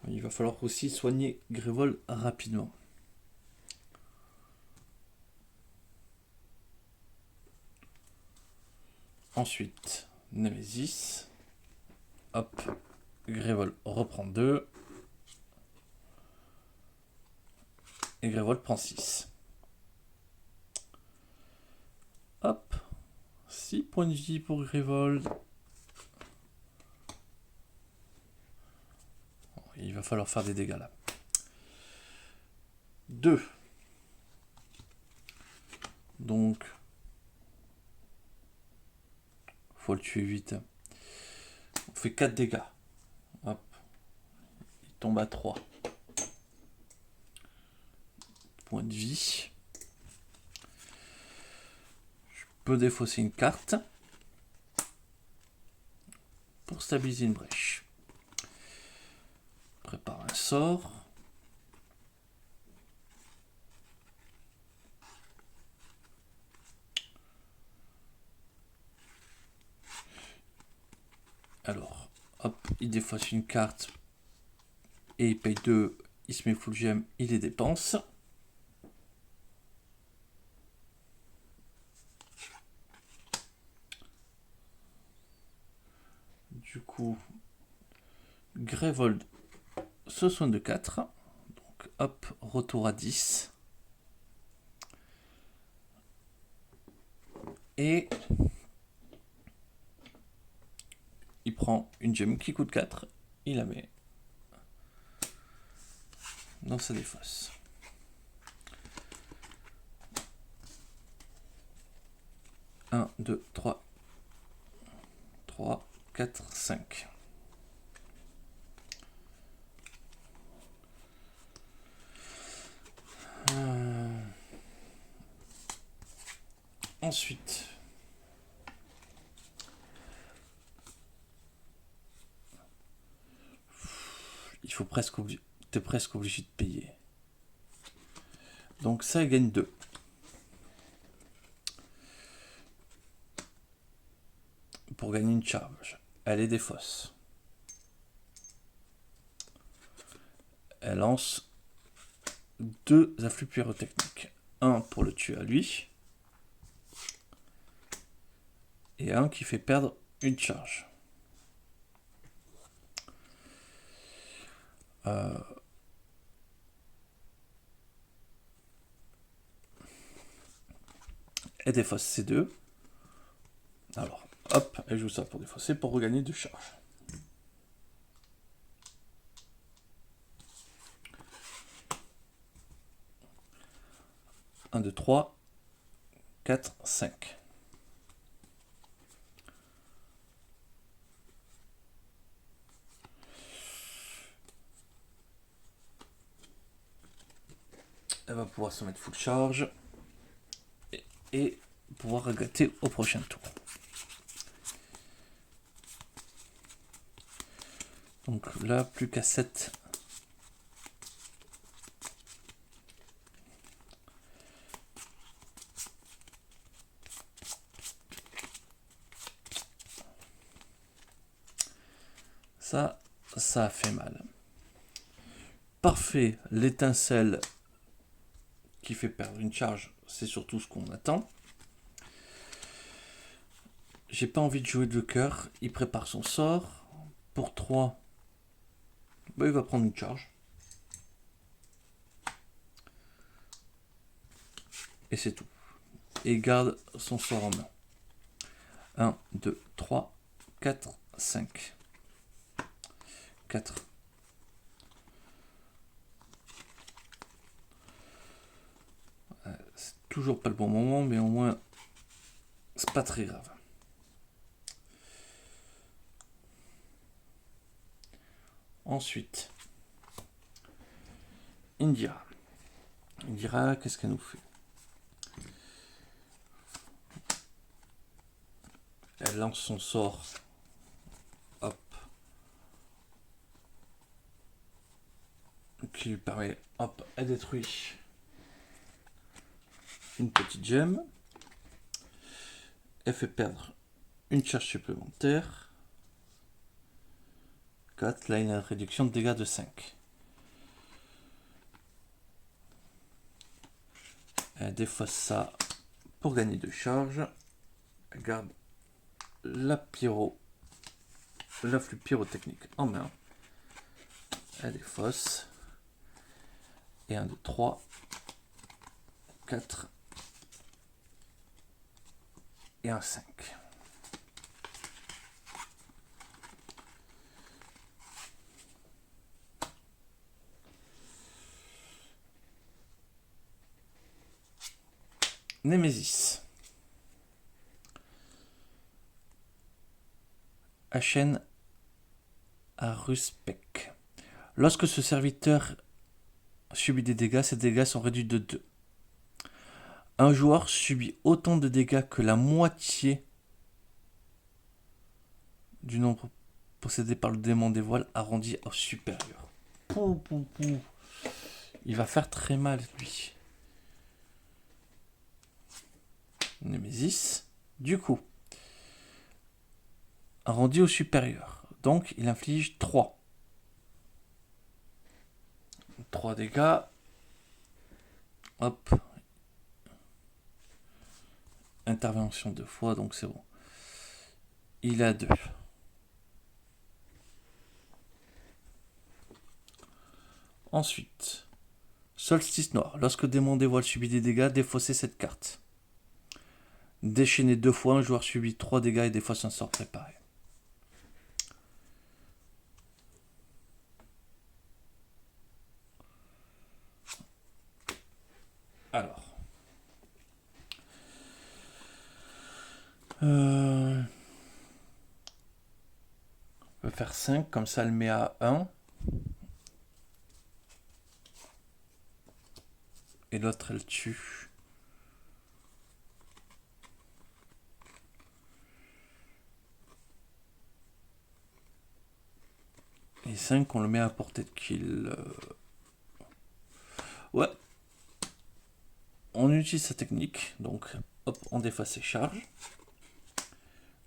Il va falloir aussi soigner Grévol rapidement. Ensuite, Nemesis. Hop. Grévol reprend 2. Et Grévol prend 6. Hop. 6 points de vie pour Grévol. Il va falloir faire des dégâts là. 2. Donc, faut le tuer vite. On fait 4 dégâts. Hop. Il tombe à 3. Point de vie. Je peux défausser une carte pour stabiliser une brèche. Prépare un sort. Alors, hop, il défausse une carte et il paye 2, il se met full gem, il les dépense. Du coup, Grévold se soigne de 4. Donc, hop, retour à 10. Et il prend une gemme qui coûte 4. Il la met dans sa défausse. Un, 2, 3, 3, 4, 5. Ensuite, il faut presque obligé, t'es presque obligé de payer. Donc ça, il gagne 2. Pour gagner une charge, elle est défausse. Elle lance 2 afflux pyrotechniques. Un pour le tuer à lui. Et un qui fait perdre une charge. Elle défausse ces 2. Alors, hop, elle joue ça pour défausser, pour regagner 2 charges. Un, 2, 3, 4, 5. Elle va pouvoir se mettre full charge et pouvoir regatter au prochain tour. Donc là, plus qu'à 7. Ça a fait mal. Parfait, l'étincelle qui fait perdre une charge, c'est surtout ce qu'on attend. J'ai pas envie de jouer de le cœur. Il prépare son sort. Pour 3, il va prendre une charge. Et c'est tout. Et il garde son sort en main. 1, 2, 3, 4, 5. 4. C'est toujours pas le bon moment, mais au moins C'est pas très grave. Ensuite, Indira. Indira, qu'est-ce qu'elle nous fait? Elle lance son sort. Hop. Qui lui permet, hop, elle détruit une petite gemme. Elle fait perdre une charge supplémentaire. 4, là il y a une réduction de dégâts de 5. Elle défausse ça pour gagner de charge. Elle garde l'afflux pyrotechnique en main. Elle défausse. Et 1, 2, 3, 4 et un 5. Némésis. Achen Aruspec. Lorsque ce serviteur subit des dégâts, ces dégâts sont réduits de 2. Un joueur subit autant de dégâts que la moitié du nombre possédé par le démon des voiles arrondi au supérieur. Pou, pou, pou. Il va faire très mal, lui. Némésis. Du coup, arrondi au supérieur. Donc, il inflige 3. 3 dégâts. Hop. Intervention 2 fois, donc c'est bon. Il a 2. Ensuite, Solstice Noir. Lorsque Démon des Voiles subit des dégâts, défaussez cette carte. Déchaîner 2 fois, un joueur subit 3 dégâts et défausse un sort préparé. Alors. On peut faire 5, comme ça elle met à 1. Et l'autre elle tue. Et 5 on le met à portée de kill. Ouais. On utilise sa technique. Donc hop, on déface ses charges.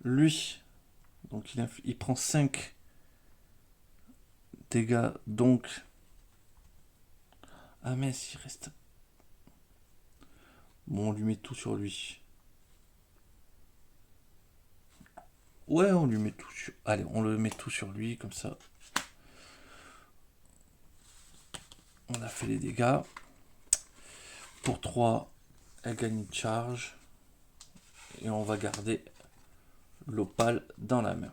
Lui, donc il prend 5 dégâts. Donc... Ah mince, il reste... Bon, on lui met tout sur lui. Ouais, on lui met tout sur... Allez, on le met tout sur lui, comme ça. On a fait les dégâts. Pour 3, elle gagne une charge. Et on va garder l'opale dans la main.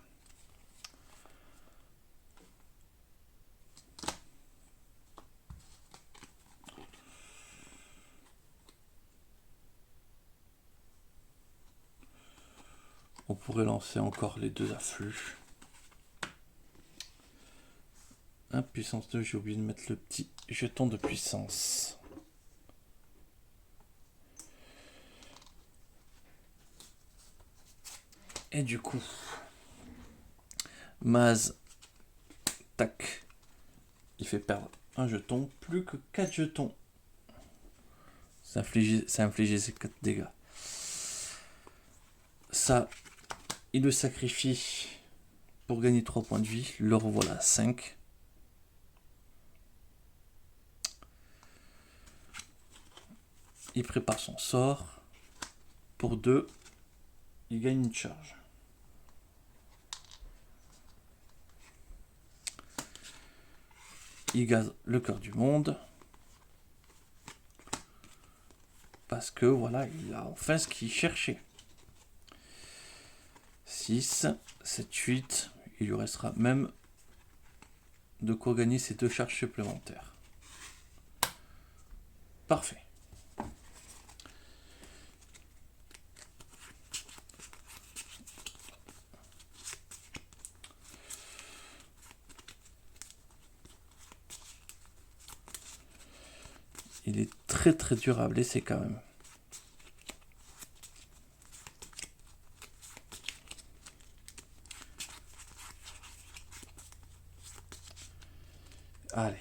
On pourrait lancer encore les 2 afflux. Puissance 2, j'ai oublié de mettre le petit jeton de puissance. Et du coup, Maz, tac, il fait perdre un jeton, plus que 4 jetons. Ça inflige ses 4 dégâts. Ça, il le sacrifie pour gagner 3 points de vie. Le revoilà à 5. Il prépare son sort. Pour 2, il gagne une charge. Il gaze le cœur du monde. Parce que voilà, il a enfin ce qu'il cherchait. 6, 7, 8. Il lui restera même de quoi gagner ces 2 charges supplémentaires. Parfait. Il est très très dur à blesser quand même. Allez.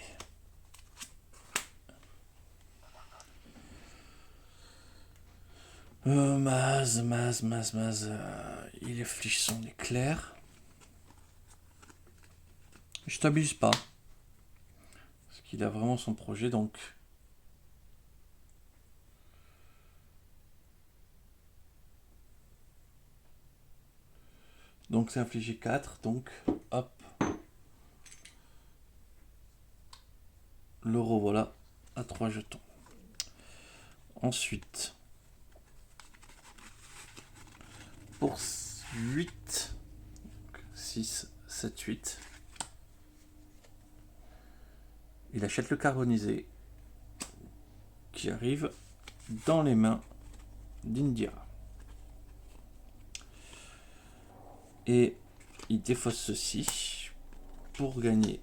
Maz. Il afflige son éclair. Je t'abuse pas. Parce qu'il a vraiment son projet, donc... Donc c'est infligé 4, donc hop. Le revoilà à 3 jetons. Ensuite, pour 8, 6, 7, 8, il achète le carbonisé qui arrive dans les mains d'Indira. Et il défausse ceci pour gagner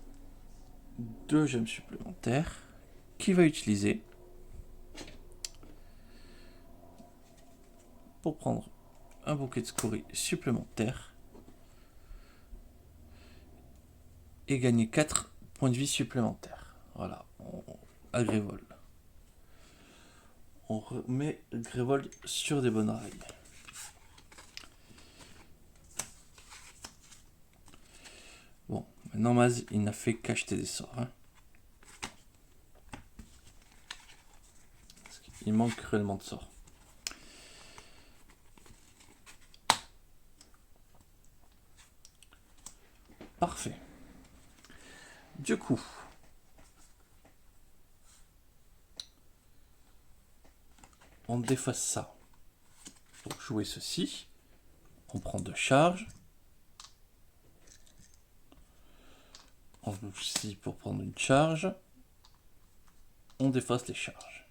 2 gemmes supplémentaires qu'il va utiliser pour prendre un bouquet de scories supplémentaire et gagner 4 points de vie supplémentaires. Voilà, à Grévol. On remet Grévol sur des bonnes rails. Bon, maintenant Maz, il n'a fait qu'acheter des sorts. Hein. Il manque cruellement de sorts. Parfait. Du coup, on déface ça pour jouer ceci. On prend 2 charges. On joue ici pour prendre une charge. On déface les charges.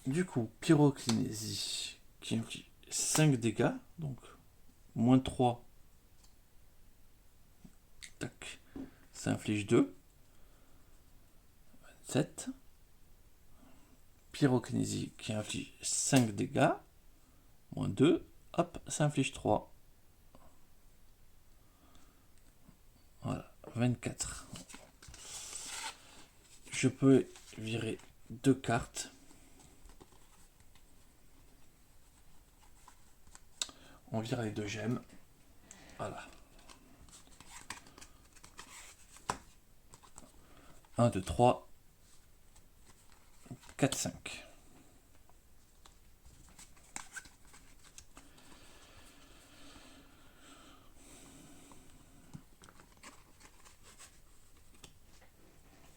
Du coup, pyrokinésie qui inflige 5 dégâts, donc moins 3. Tac. Ça inflige 2. 27. Pyrokinésie qui inflige 5 dégâts, moins 2. Hop, ça inflige 3. Voilà, 24. Je peux virer 2 cartes. On vire les 2 gemmes. Voilà. 1, 2, 3. 4, 5.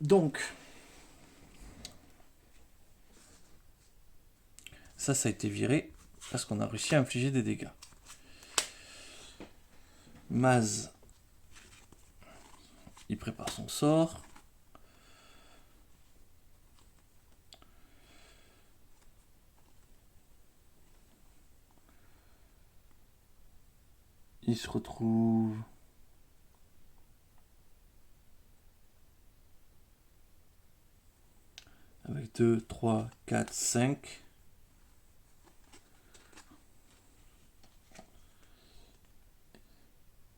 Donc, ça a été viré parce qu'on a réussi à infliger des dégâts. Maz, il prépare son sort. Il se retrouve avec 2, 3, 4, 5.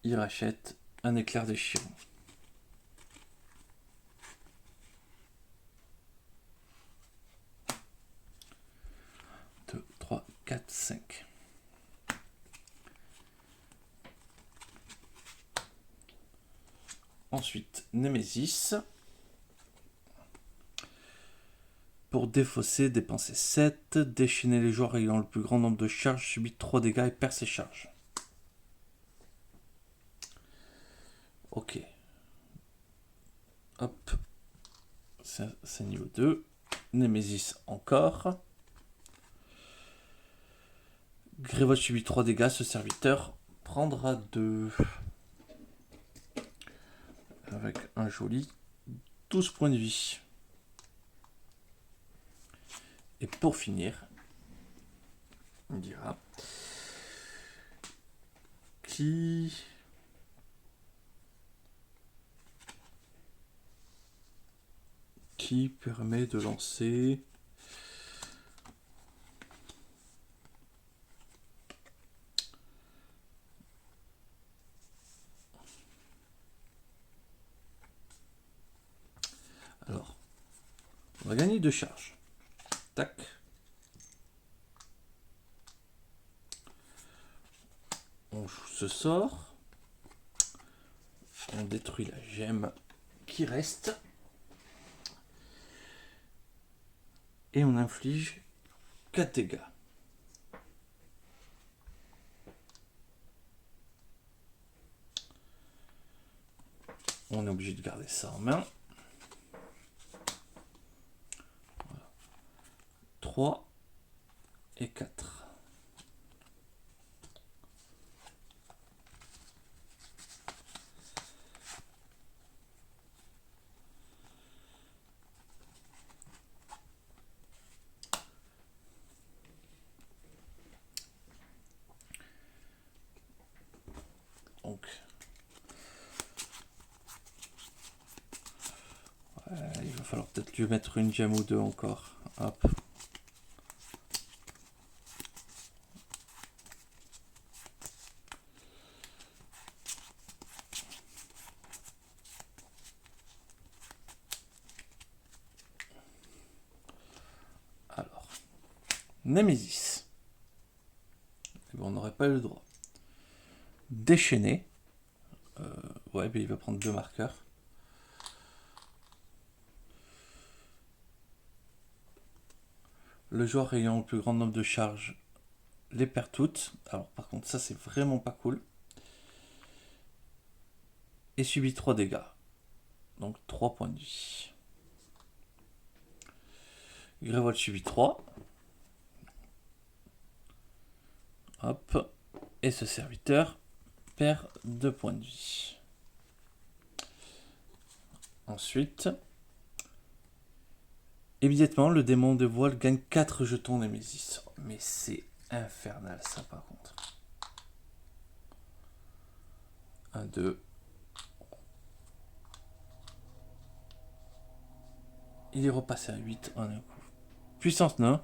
Il rachète un éclair déchirant. 2, 3, 4, 5. Ensuite, Némésis. Pour défausser, dépenser 7. Déchaîner les joueurs ayant le plus grand nombre de charges, subit 3 dégâts et perd ses charges. Ok. Hop. C'est niveau 2. Némésis encore. Grévol subit 3 dégâts. Ce serviteur prendra 2. Avec un joli 12 points de vie. Et pour finir, on dira qui qui permet de lancer... Alors, on va gagner 2 charges. Tac. On joue ce sort. On détruit la gemme qui reste. Et on inflige 4 dégâts. On est obligé de garder ça en main. Voilà. 3 et 4. Donc, il va falloir peut-être lui mettre une gemme ou deux encore. Hop. Alors, Némésis. Eh ben, on n'aurait pas eu le droit. Déchaîner. Ouais, ben, il va prendre 2 marqueurs. Le joueur ayant le plus grand nombre de charges les perd toutes. Alors par contre ça c'est vraiment pas cool. Et subit 3 dégâts. Donc 3 points de vie. Grévold subit 3. Hop. Et ce serviteur perd 2 points de vie. Ensuite, immédiatement, le démon de voile gagne 4 jetons Némésis. Mais c'est infernal ça par contre. 1, 2. Il est repassé à 8 en un coup. Puissance 9.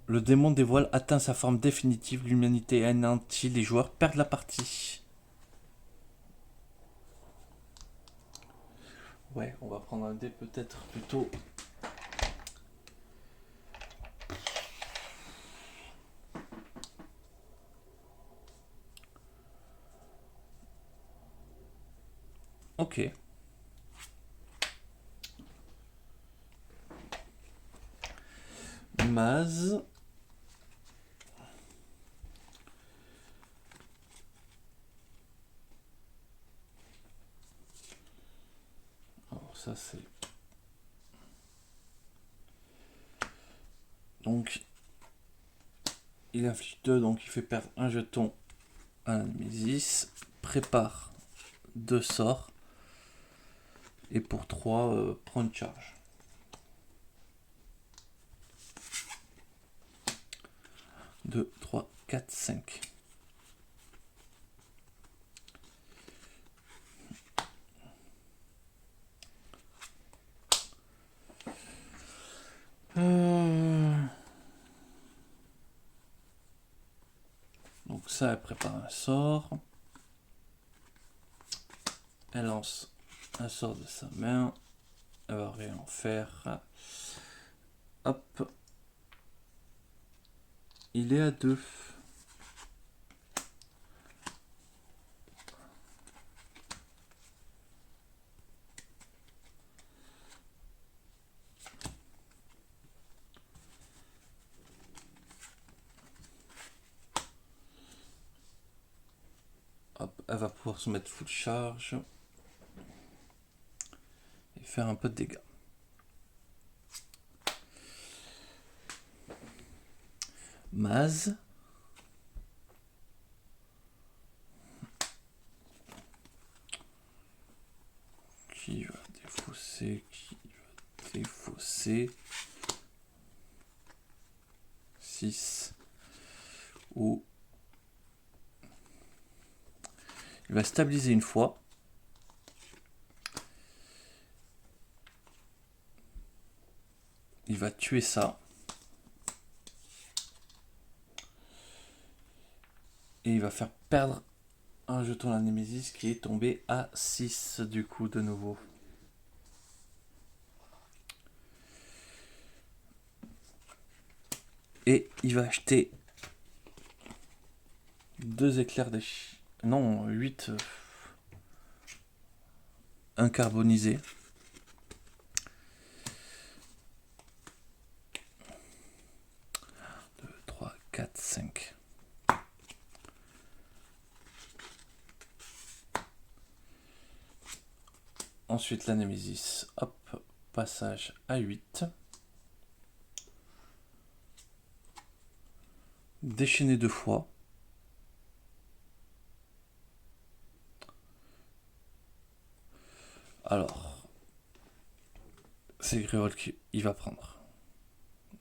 Le démon des voiles atteint sa forme définitive. L'humanité est anéantie. Les joueurs perdent la partie. Ouais, on va prendre un dé peut-être plutôt. Ok. Maz. Alors ça c'est... Donc, il inflige 2, donc il fait perdre un jeton à Némésis. Prépare 2 sorts. Et pour 3, prend une charge. 2, 3, 4, 5. Donc ça, elle prépare un sort. Elle lance un sort de sa main. Elle va rien en faire. Hop. Il est à 2. Hop, elle va pouvoir se mettre full charge. Et faire un peu de dégâts. Maz. Qui va défausser 6 ou il va stabiliser une fois il va tuer ça. Et il va faire perdre un jeton à la Némésis qui est tombé à 6 du coup de nouveau. Et il va acheter 2 éclairs de... Non, 8 incarbonisés. 2, 3, 4, 5. Ensuite la Némésis, hop, passage à 8. Déchaîner 2 fois. Alors, c'est Grévol qui il va prendre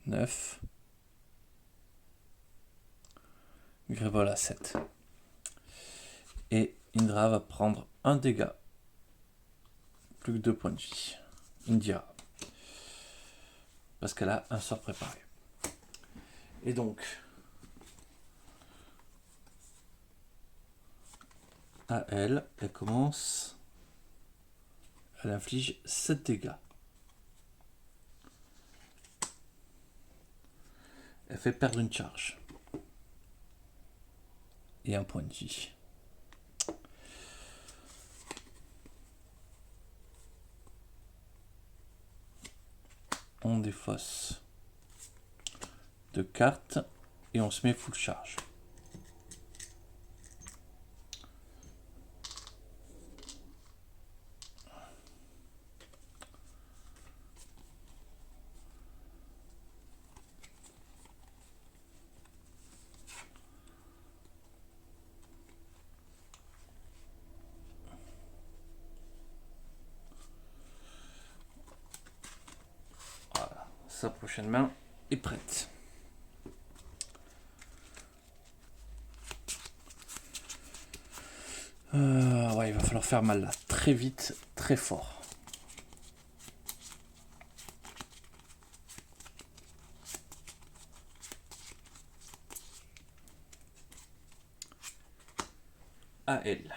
9. Grévol à 7. Et Indra va prendre un dégât. Plus que 2 points de vie. Indira. Parce qu'elle a un sort préparé. Et donc, à elle, elle commence. Elle inflige 7 dégâts. Elle fait perdre une charge. Et un point de vie. On défausse 2 cartes et on se met full charge. Voilà, sa prochaine main est prête. Ouais, il va falloir faire mal là, très vite, très fort. À elle.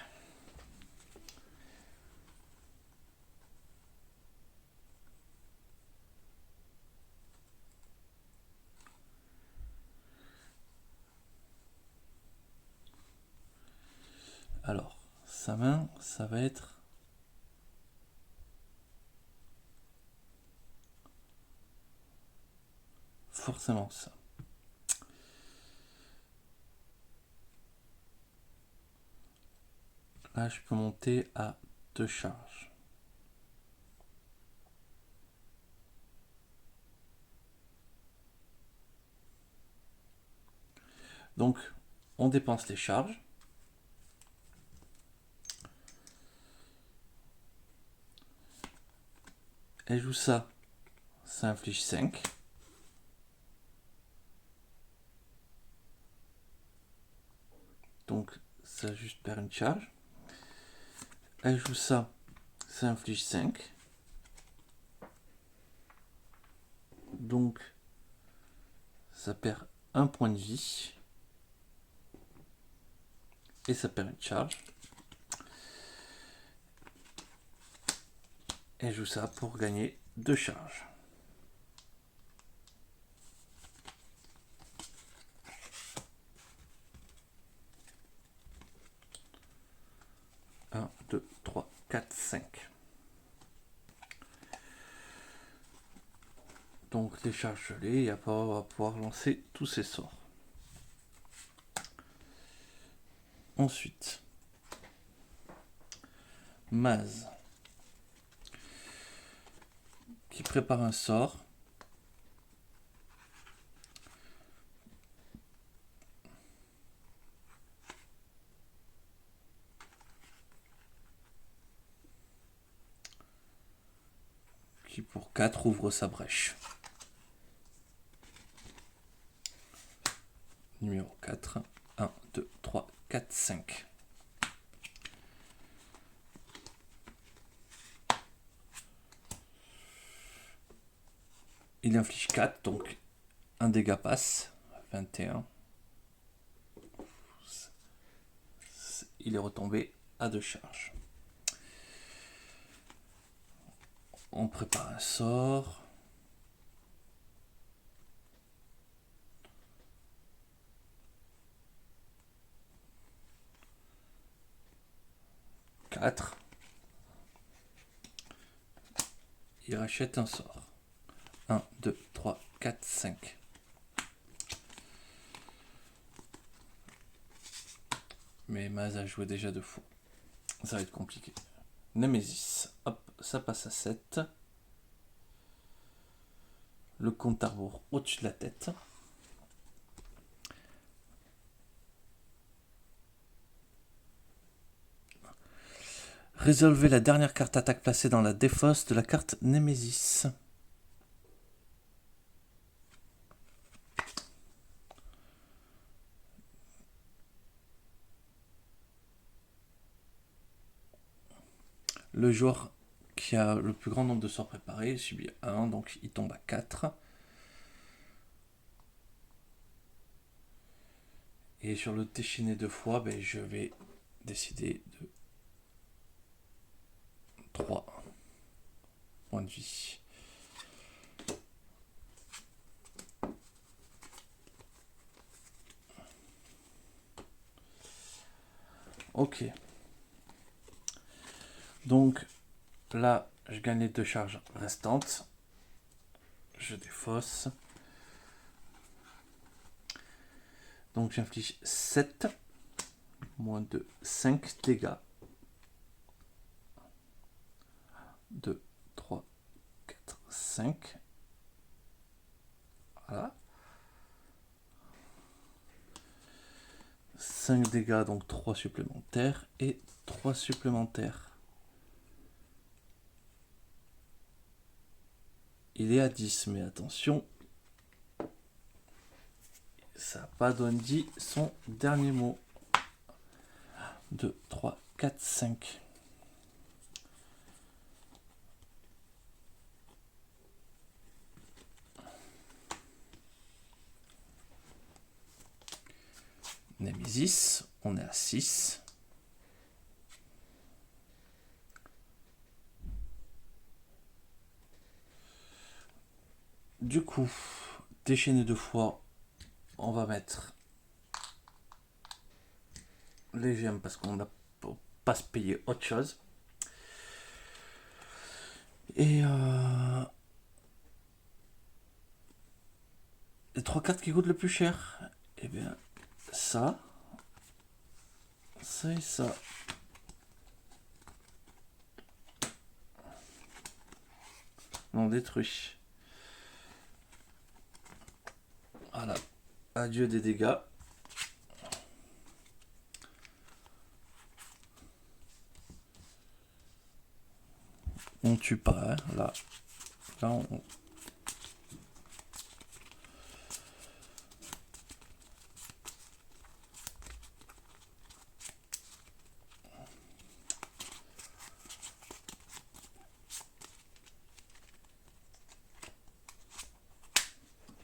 Alors, sa main, ça va être forcément ça. Là, je peux monter à 2 charges. Donc, on dépense les charges. Elle joue ça, ça inflige 5. Donc, ça juste perd une charge. Elle joue ça, ça inflige 5. Donc, ça perd un point de vie. Et ça perd une charge. Elle joue ça pour gagner 2 charges. Un, 2, 3, 4, 5. Donc les charges gelées, et après on va pouvoir lancer tous ses sorts. Ensuite, Maz qui prépare un sort. Qui pour 4 ouvre sa brèche. Numéro 4. 1, 2, 3, 4, 5. Il inflige 4, donc un dégât passe. 21. Il est retombé à 2 charges. On prépare un sort. Il rachète un sort. 1, 2, 3, 4, 5. Mais Maz a joué déjà 2 fois. Ça va être compliqué. Nemesis. Hop, ça passe à 7. Le compte à rebours au-dessus de la tête. Résolvez la dernière carte attaque placée dans la défausse de la carte Nemesis. Le joueur qui a le plus grand nombre de sorts préparés subit 1, donc il tombe à 4. Et sur le déchaîner 2 fois, je vais décider de 3 points de vie. Ok. Donc là, je gagne les 2 charges restantes. Je défausse. Donc j'inflige 7, moins de 5 dégâts. 2, 3, 4, 5. Voilà. 5 dégâts, donc 3 supplémentaires et 3 supplémentaires. Il est à 10, mais attention, ça n'a pas dit son dernier mot. 2, 3, 4, 5. Nemesis, on est à 6. Du coup, déchaîner 2 fois, on va mettre les gemmes parce qu'on n'a pas se payer autre chose. Et les 3 cartes qui coûtent le plus cher, eh bien ça et ça. On détruit. Voilà. Adieu des dégâts. On tue pas, hein. Là on...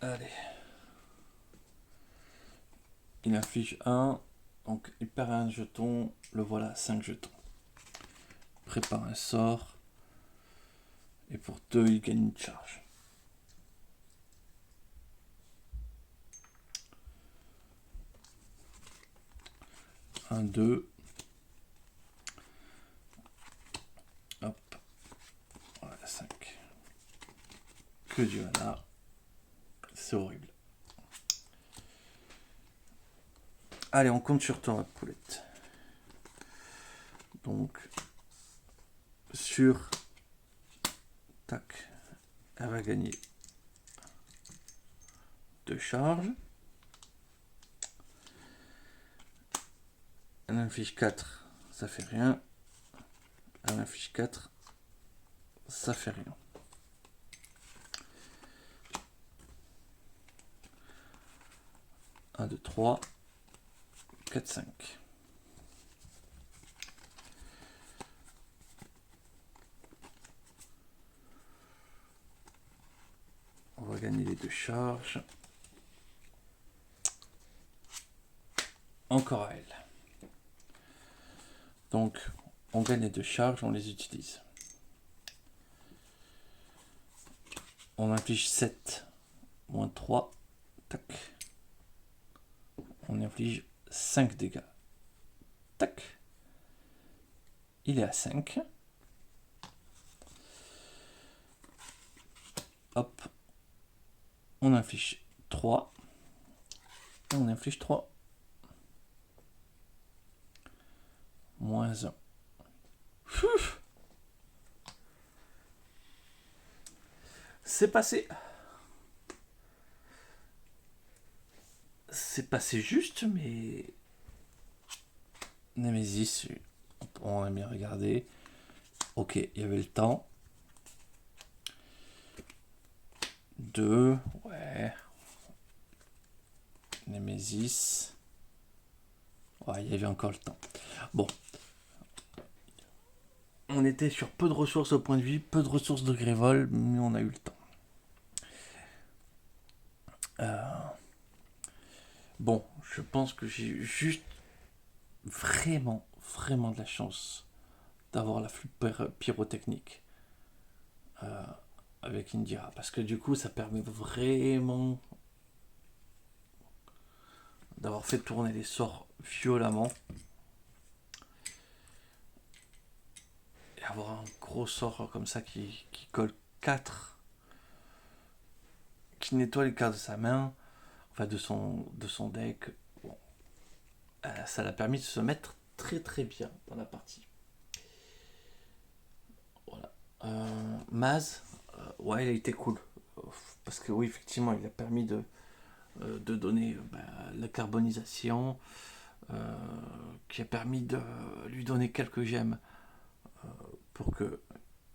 Allez. Il inflige 1, donc il perd un jeton, le voilà, 5 jetons. Prépare un sort, et pour 2, il gagne une charge. Un, 2. Hop. Voilà, 5. Que du mana. C'est horrible. Allez, on compte sur toi, poulette. Donc, sur... Tac. Elle va gagner 2 charges. Elle inflige 4, ça fait rien. Elle inflige 4, ça fait rien. Un, 2, 3, 4, 5. On va gagner les 2 charges. Encore à elle. Donc, on gagne les 2 charges, on les utilise. On inflige 7, moins 3. Tac. On inflige 5 dégâts. Tac. Il est à 5. Hop. On inflige 3. On inflige 3. Moins 1. C'est passé. C'est passé juste, mais... Nemesis, on a bien regardé. Ok, il y avait le temps. 2, ouais. Nemesis. Ouais, il y avait encore le temps. Bon. On était sur peu de ressources au point de vue, peu de ressources de Grévol, mais on a eu le temps. Bon, je pense que j'ai juste vraiment de la chance d'avoir la flûte pyrotechnique avec Indira. Parce que du coup, ça permet vraiment d'avoir fait tourner les sorts violemment. Et avoir un gros sort comme ça qui colle 4, qui nettoie les cartes de sa main, enfin de son deck. Bon. Ça l'a permis de se mettre très bien dans la partie. Voilà. Maz, ouais, il a été cool. Parce que oui, effectivement, il a permis de donner la carbonisation, qui a permis de lui donner quelques gemmes pour que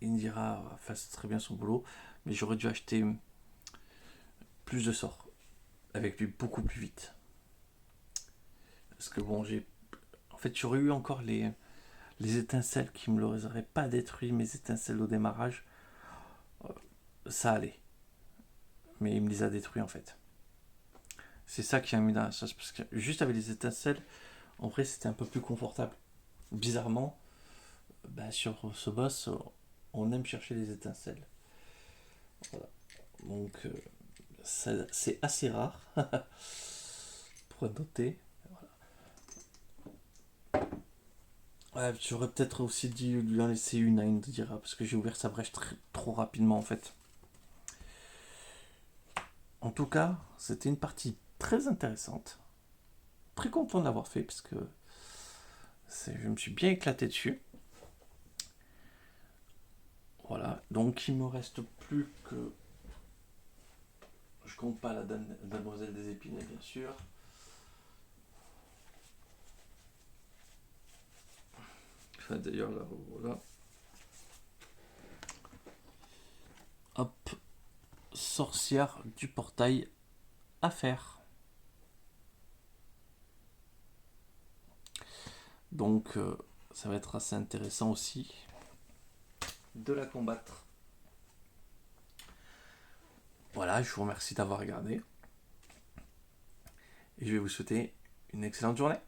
Indira fasse très bien son boulot. Mais j'aurais dû acheter plus de sorts avec lui beaucoup plus vite. Parce que bon, en fait, j'aurais eu encore les étincelles qui me l'auraient pas détruit, mes étincelles au démarrage. Ça allait. Mais il me les a détruits en fait. C'est ça qui a mis dans la sauce. Parce que juste avec les étincelles, en vrai, c'était un peu plus confortable. Bizarrement, sur ce boss, on aime chercher les étincelles. Voilà. Donc, c'est assez rare. Pour noter. Voilà. Ouais, j'aurais peut-être aussi dû lui en laisser une à Indira. Parce que j'ai ouvert sa brèche trop rapidement en fait. En tout cas, c'était une partie très intéressante. Très content de l'avoir fait parce que je me suis bien éclaté dessus. Voilà, donc il me reste plus que... Je compte pas la Demoiselle des Épines, bien sûr. Enfin, d'ailleurs, là, voilà. Hop, sorcière du portail à faire. Donc, ça va être assez intéressant aussi de la combattre. Voilà, je vous remercie d'avoir regardé. Et je vais vous souhaiter une excellente journée.